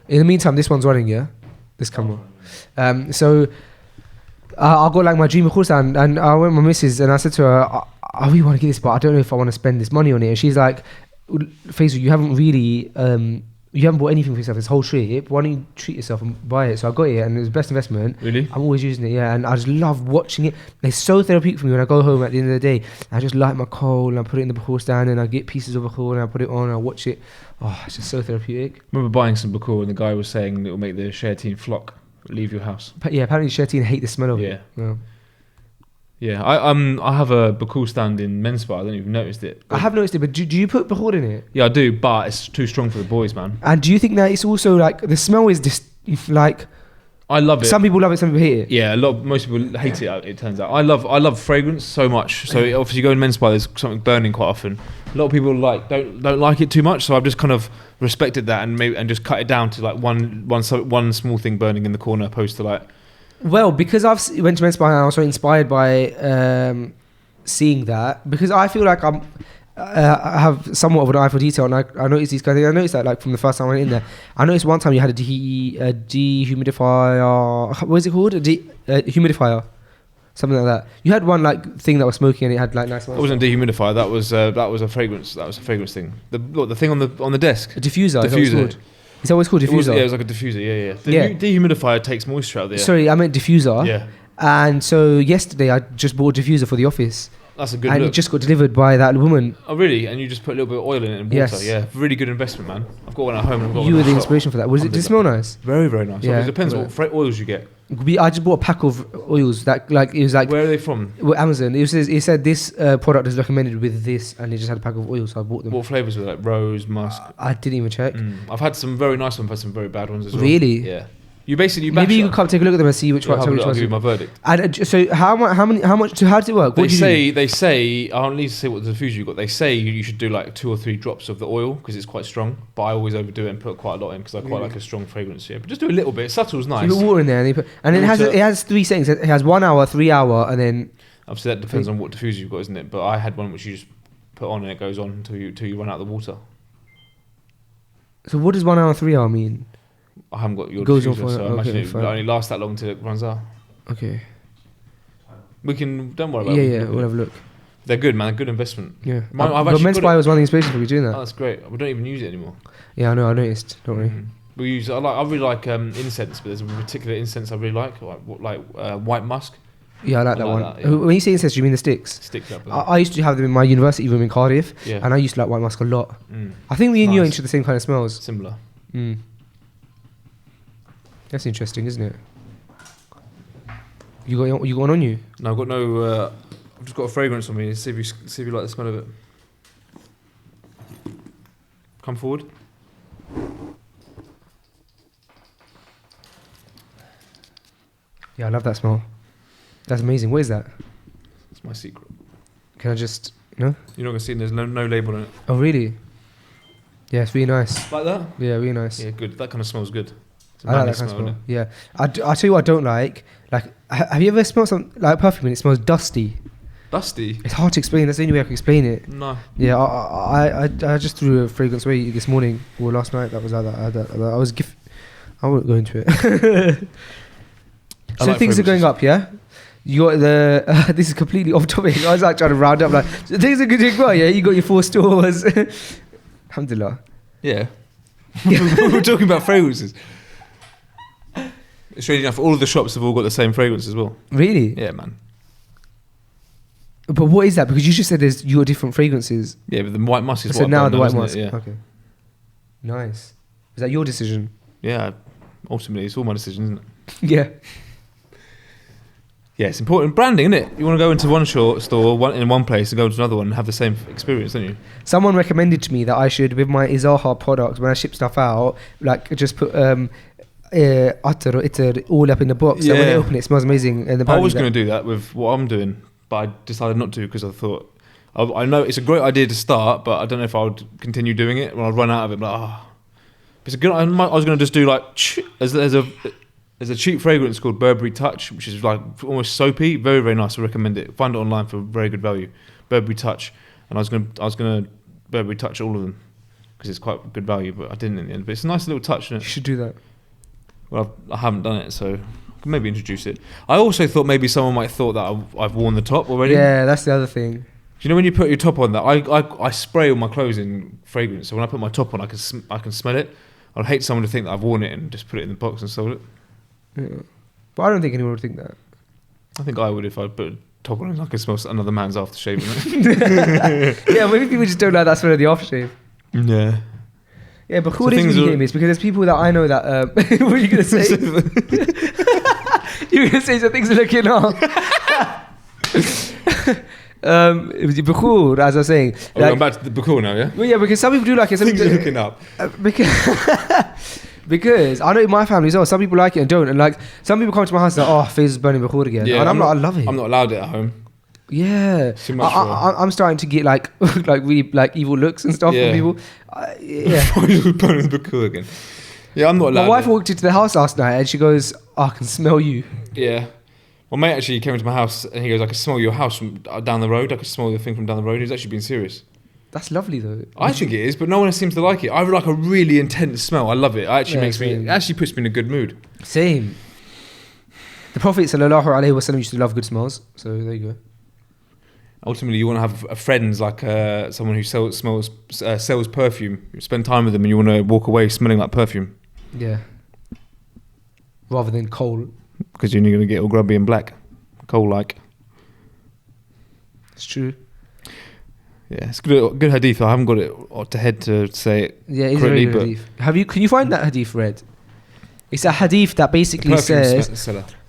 In the meantime, this one's running, yeah? This camera. So I got like my dream bakhur stand, and I went with my missus, and I said to her, I really want to get this, but I don't know if I want to spend this money on it. And she's like, Faisal, you haven't really you haven't bought anything for yourself this whole trip. Why don't you treat yourself and buy it? So I got it, and it was the best investment. Really? I'm always using it, yeah, and I just love watching it. It's so therapeutic for me when I go home at the end of the day. I just light my coal and I put it in the bakur stand, and I get pieces of bakur and I put it on and I watch it. Oh, it's just so therapeutic. I remember buying some bakur and the guy was saying it will make the shayateen flock, leave your house. But yeah, apparently shayateen hate the smell of it. Yeah. Yeah, I have a bakur stand in men's spa. I don't even noticed it. I have noticed it, but do you put bakur in it? Yeah, I do, but it's too strong for the boys, man. And do you think that it's also like the smell is just like? I love it. Some people love it, some people hate it. Yeah, most people hate it. It turns out. I love fragrance so much. So obviously, you go in men's spa, there's something burning quite often. A lot of people don't like it too much. So I've just kind of respected that and just cut it down to like one small thing burning in the corner, opposed to like. Well, because I've went to men's spa and I was so inspired by seeing that, because I feel like I have somewhat of an eye for detail, and I noticed these kind of things. I noticed that like from the first time I went in there. I noticed one time you had a dehumidifier. What is it called? Humidifier, something like that. You had one like thing that was smoking and it had like nice. It wasn't a dehumidifier. That was a fragrance. That was a fragrance thing. The thing on the desk. A diffuser. Is that what it's called? Diffuser? It was like a diffuser, yeah. The dehumidifier takes moisture out there. Sorry, I meant diffuser. Yeah. And so yesterday I just bought a diffuser for the office. That's a good and look. it just got delivered by that woman. Oh, really? And you just put a little bit of oil in it and water? Yes. Yeah. Really good investment, man. I've got one at home. And I've got You one were in the shop. inspiration for that. Did it smell nice? Very, very nice. Yeah. It depends what oils you get. I just bought a pack of oils that it was like. Where are they from? Amazon. It said this product is recommended with this, and it just had a pack of oils, so I bought them. What flavours were they? Like rose, musk? I didn't even check. I've had some very nice ones. I've had some very bad ones as well. Really? Yeah. You basically maybe you can come take a look at them and see which one. I'll give you my verdict. And so how much? So how does it work? They say I don't need to say what the diffuser you got. They say you should do like 2 or 3 drops of the oil because it's quite strong. But I always overdo it and put quite a lot in because I quite like a strong fragrance. Yeah, but just do a little bit. Subtle is nice. So you put water in there, and it has 3 settings. It has 1 hour, 3 hour, and then. Obviously that depends on what diffuser you've got, isn't it? But I had one which you just put on and it goes on until you run out of the water. So what does 1 hour, 3 hour mean? I haven't got your goes diffuser, on so I imagine it will only last that long until it runs out. Okay. Don't worry about it. Yeah, we'll have a look. They're good, man. Good investment. Yeah. But men's spa was one of the inspirations for me doing that. Oh, that's great. We don't even use it anymore. Yeah, I know. I noticed. Don't worry. We use. I really like incense, but there's a particular incense I really like white musk. Yeah, I like that one. When you say incense, do you mean the sticks? Sticks up. I used to have them in my university room in Cardiff, and I used to like white musk a lot. I think me and you are into the same kind of smells. Similar. That's interesting, isn't it? You got one on you? No, I've got no. I've just got a fragrance on me. See if you like the smell of it. Come forward. Yeah, I love that smell. That's amazing. What is that? It's my secret. Can I just no? You're not gonna see. There's no label on it. Oh really? Yeah, it's really nice. Like that? Yeah, really nice. Yeah, good. That kind of smells good. I like that kind of smell. Yeah, I tell you what I don't like. Like, have you ever smelled something like perfume and it smells dusty? Dusty? It's hard to explain. That's the only way I can explain it. No. Yeah, I just threw a fragrance away this morning or last night. That was like that. I won't go into it. So like things are going up, yeah. You got the. This is completely off topic. I was like trying to round up. Like so things are going well, yeah. You got your 4 stores. Alhamdulillah. Yeah. We're talking about fragrances. Strange enough, all of the shops have all got the same fragrance as well. Really? Yeah, man. But what is that? Because you just said there's your different fragrances. Yeah, but the white musk is so what now I've the done, white musk. Yeah. Okay. Nice. Is that your decision? Yeah. Ultimately, it's all my decision, isn't it? Yeah. Yeah, it's important. Branding, isn't it? You want to go into one store in one place and go to another one and have the same experience, don't you? Someone recommended to me that I should, with my Izaha products, when I ship stuff out, like just put atar all up in the box. So when they open it, it smells amazing. And I was going to do that with what I'm doing, but I decided not to because I thought, I know it's a great idea to start, but I don't know if I would continue doing it when I run out of it. Like, it's a good. I was going to just do like there's a cheap fragrance called Burberry Touch, which is like almost soapy, very very nice. I recommend it. Find it online for very good value. Burberry Touch, and I was gonna Burberry Touch all of them because it's quite good value, but I didn't in the end. But it's a nice little touch, isn't it? You should do that. Well, I haven't done it, so I can maybe introduce it. I also thought maybe someone might have thought that I've worn the top already. Yeah, that's the other thing. you know when you put your top on that? I spray all my clothes in fragrance. So when I put my top on, I can smell it. I'd hate someone to think that I've worn it and just put it in the box and sold it. Yeah. But I don't think anyone would think that. I think I would if I put a top on and I could smell another man's aftershave in it. Yeah, maybe people just don't like that smell of the aftershave. Yeah. Yeah, but cool things you is because there's people that I know that. What are you gonna say? You're gonna say some things are looking up. Bukhur, as I was saying. Oh, like, I'm back to the Bukhur now, yeah? Well, yeah, because some people do like it. Some things are people looking up. Because I know in my family as well, some people like it and don't. And like some people come to my house and like, Faiz is burning Bukhur again. Yeah, and I'm not, I love it. I'm not allowed it at home. Yeah, I'm starting to get like really like evil looks and stuff from people. Yeah, burning Bukhur again. Yeah, I'm not allowed. My wife walked into the house last night and she goes, "Oh, I can smell you." Yeah. My mate actually came into my house and he goes, "I can smell your house from down the road. I can smell the thing from down the road." He's actually being serious. That's lovely though. I think it is, but no one seems to like it. I like a really intense smell. I love it. It actually puts me in a good mood. Same. The Prophet sallallahu alaihi wasallam used to love good smells. So there you go. Ultimately, you want to have friends like someone who sells perfume. You spend time with them and you want to walk away smelling like perfume. Yeah. Rather than coal. Because you're going to get all grubby and black. Coal-like. It's true. Yeah, it's good hadith. I haven't got it to head to say it. Yeah, it's a very good hadith. Can you find that hadith read? It's a hadith that basically says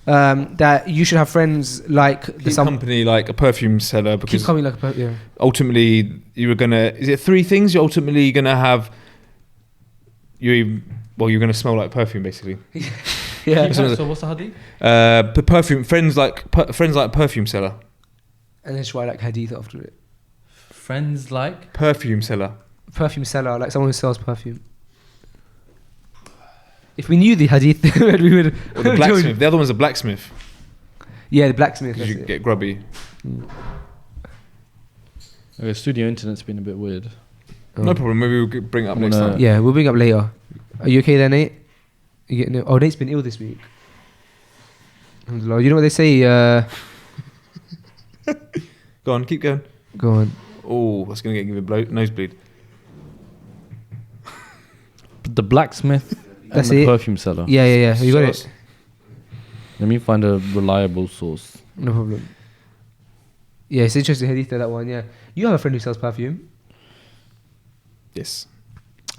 that you should have friends like company like a perfume seller because keep coming like a yeah. Ultimately, you're gonna. Is it three things? You're ultimately gonna have. You're gonna smell like perfume, basically. Yeah. So what's the hadith? Perfume friends like perfume seller. And then should I like hadith after it? Friends like perfume seller. Perfume seller, like someone who sells perfume. If we knew the hadith, we would. Or the blacksmith. The other one's a blacksmith. Yeah, the blacksmith. Because you get grubby. Okay, studio internet's been a bit weird. No problem. Maybe we'll bring it up next time. Yeah, we'll bring it up later. Are you okay there, Nate? You getting? Oh, Nate's been ill this week. You know what they say? Go on, keep going. Go on. Oh, that's going to give a nosebleed. The blacksmith and the perfume seller. Yeah. You got it? Let me find a reliable source. No problem. Yeah, it's interesting hadith that one, yeah. You have a friend who sells perfume? Yes.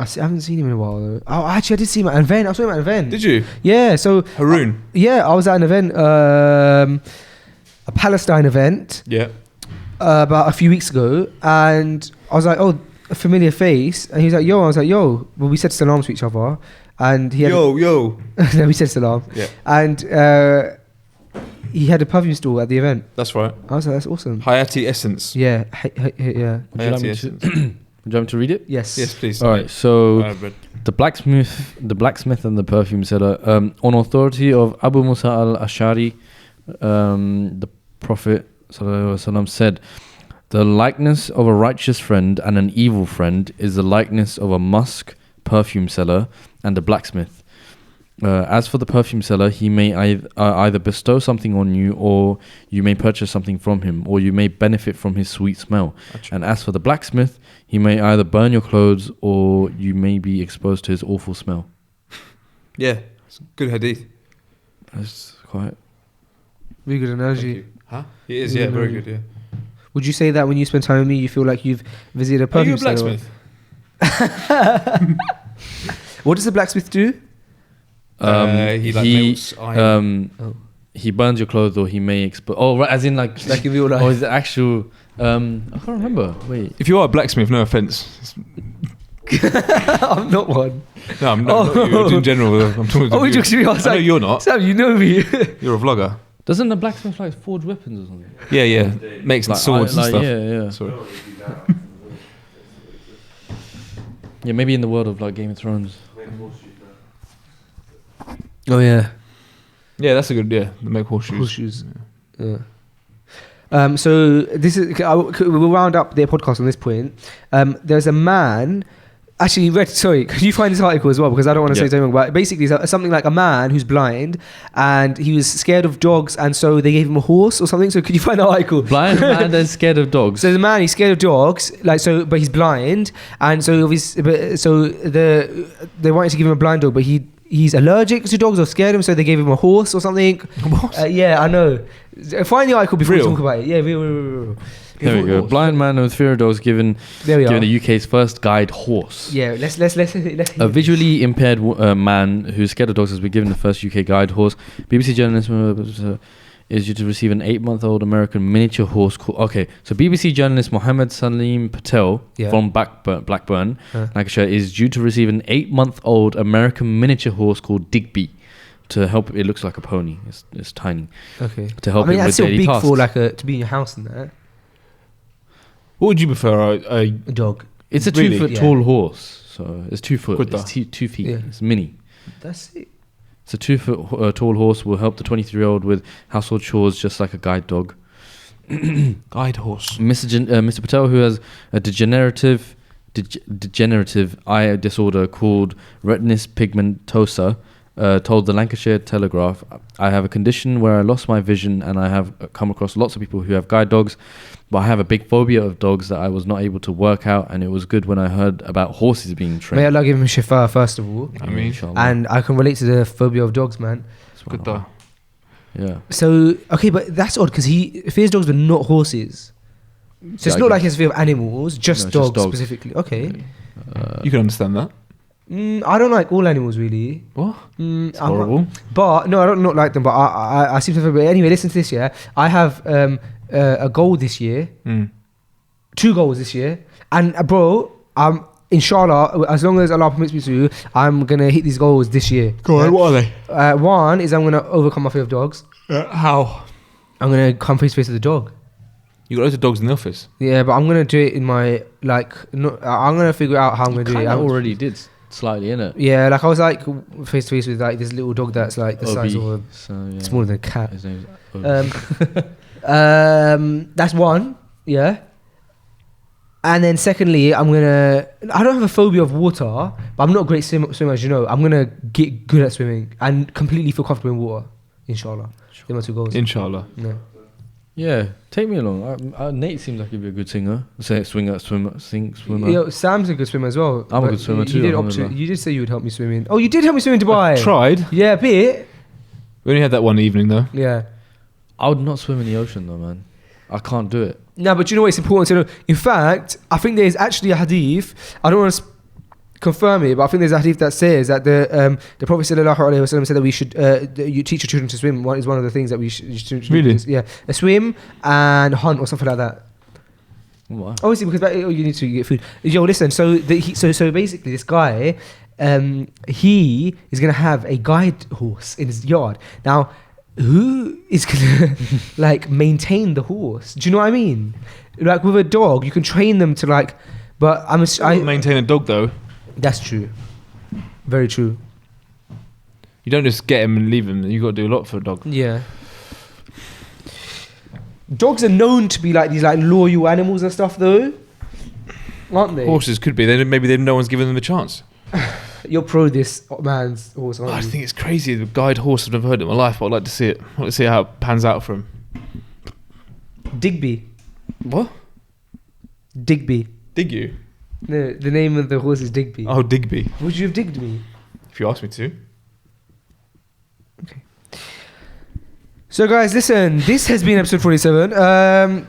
I haven't seen him in a while though. Oh, actually I did see him at an event. I saw him at an event. Did you? Yeah, so... Haroon? I was at an event, a Palestine event. Yeah. About a few weeks ago, and I was like, "Oh, a familiar face," and he was like, "Yo," I was like, "Yo." Well, we said salam to each other, and he had yo. No, we said salam. Yeah. And he had a perfume store at the event. That's right. I was like, "That's awesome." Hayati Essence. Yeah, yeah. Hayati Essence. Would you like me to read it? Yes. Yes, please. All right. So the blacksmith and the perfume seller. On authority of Abu Musa al-Ash'ari, the Prophet ﷺ said, "The likeness of a righteous friend and an evil friend is the likeness of a musk perfume seller and a blacksmith. As for the perfume seller, he may either bestow something on you, or you may purchase something from him, or you may benefit from his sweet smell. And as for the blacksmith, he may either burn your clothes, or you may be exposed to his awful smell." Yeah, it's a good hadith. That's quite... Really good analogy. Huh? It is, yeah, very good, yeah. Would you say that when you spend time with me, you feel like you've visited a perfume seller? Are you a blacksmith? What does the blacksmith do? He burns your clothes, or he may expose... Oh, right, as in like in real life. Or is it actual... I can't remember. Wait. If you are a blacksmith, no offence. I'm not one. No, I'm not you. In general, I'm talking to you. I know you're not. Sam, you know me. You're a vlogger. Doesn't the blacksmith like forge weapons or something? Yeah. Makes like swords and stuff. Yeah. Sorry. Yeah, maybe in the world of like Game of Thrones. Oh yeah. Yeah, that's a good. Yeah, they make horseshoes. Yeah. So this is. We'll round up their podcast on this point. There's a man Actually, could you find this article as well? Because I don't want to say something wrong. But basically, it's something like a man who's blind and he was scared of dogs, and so they gave him a horse or something. So could you find the article? Blind man that's scared of dogs. So the man, he's scared of dogs, but he's blind, and so they wanted to give him a blind dog, but he's allergic to dogs or scared him, so they gave him a horse or something. What? Yeah, I know. Find the article before we talk about it. Yeah, real. There we go. Blind man with fear of dogs given the UK's first guide horse. Yeah, let's A visually impaired man who's scared of dogs has been given the first UK guide horse. BBC journalist is due to receive an 8-month-old American miniature horse called... Okay, so BBC journalist Mohammed Salim Patel from Blackburn, Lancashire, is due to receive an 8-month-old American miniature horse called Digby. To help, it looks like a pony. It's tiny. Okay. To help him with daily tasks. I mean, that's still big for to be in your house and that. What would you prefer? A dog. It's a 2 foot tall horse. So it's 2 foot. It's 2 feet. Yeah. It's mini. That's it. It's a 2 foot tall horse. Will help the 23-year-old with household chores just like a guide dog. Guide horse. Mr. Patel, who has a degenerative eye disorder called retinitis pigmentosa, told the Lancashire Telegraph, "I have a condition where I lost my vision, and I have come across lots of people who have guide dogs, but I have a big phobia of dogs that I was not able to work out, and it was good when I heard about horses being trained." May Allah give him shifa first of all. I mean, and I can relate to the phobia of dogs, man. Good though. Yeah. So okay, but that's odd because he fears dogs, but not horses. So it's not like his fear of animals, just dogs specifically. Okay. You can understand that. I don't like all animals really. What? It's horrible. But no, I don't not like them. But I seem to. But anyway, listen to this. Yeah, I have a goal this year. 2 goals this year, and bro, inshallah, as long as Allah permits me to, I'm gonna hit these goals this year. Go on. What are they? One is I'm gonna overcome my fear of dogs. How? I'm gonna come face to face with the dog. You got loads of dogs in the office. Yeah, but I'm gonna do it in my I'm gonna figure out how I'm gonna do it. I already did. Slightly in it. Yeah, like I was like face to face with like this little dog that's like the size of smaller than a cat. His name's that's one, yeah. And then secondly, I don't have a phobia of water, but I'm not a great swimmer, as you know. I'm gonna get good at swimming and completely feel comfortable in water, inshallah. They're my 2 goals. Inshallah. Yeah, take me along. Nate seems like he'd be a good singer. Swimmer. Yo, Sam's a good swimmer as well. I'm a good swimmer too. You did say you would help me swim in. Oh, you did help me swim in Dubai. I tried. Yeah, a bit. We only had that one evening though. Yeah. I would not swim in the ocean though, man. I can't do it. No, but you know what? It's important to know. In fact, I think there is actually a hadith. I don't want to confirm it, but I think there's a hadith that says that the Prophet sallallahu alaihi wasallam said that we should you teach your children to swim. One is one of the things that we should really swim and hunt or something like that. What? Obviously, because you need to get food. Yo, listen. So basically, this guy, he is gonna have a guide horse in his yard. Now, who is gonna like maintain the horse? Do you know what I mean? Like with a dog, you can train them to like, but I maintain a dog though. That's true. Very true. You don't just get him and leave him. You got to do a lot for a dog. Yeah. Dogs are known to be like these like loyal animals and stuff, though, aren't they? Horses could be. Maybe no one's given them a chance. You're pro this man's horse, aren't you? I think it's crazy. The guide horse, I've never heard it in my life, but I'd like to see it. I'd like to see how it pans out for him. Digby. What? Digby. Dig you? No, the name of the horse is Digby. Oh, Digby. Would you have digged me? If you asked me to. Okay. So, guys, listen. This has been episode 47.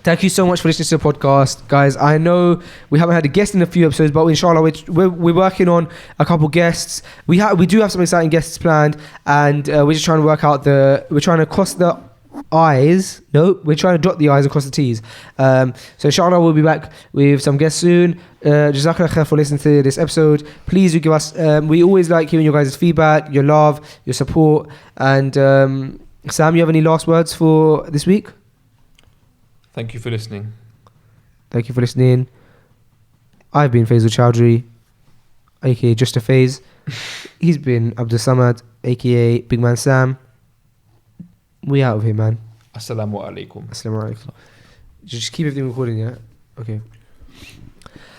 Thank you so much for listening to the podcast, guys. I know we haven't had a guest in a few episodes, but inshallah, we're working on a couple guests. We do have some exciting guests planned, and we're just trying to work out we're trying to cross the I's. No, we're trying to dot the I's and cross the T's. So inshallah, we'll be back with some guests soon. Jazakallah khair for listening to this episode. Please do give us. We always like hearing your guys' feedback, your love, your support. And Sam, you have any last words for this week? Thank you for listening. Thank you for listening. I've been Faisal Chowdhury, aka Just a Faze. He's been Abdul Samad, aka Big Man Sam. We out of here, man. Assalamu alaikum. Assalamu alaikum. Just keep everything recording, yeah? Okay.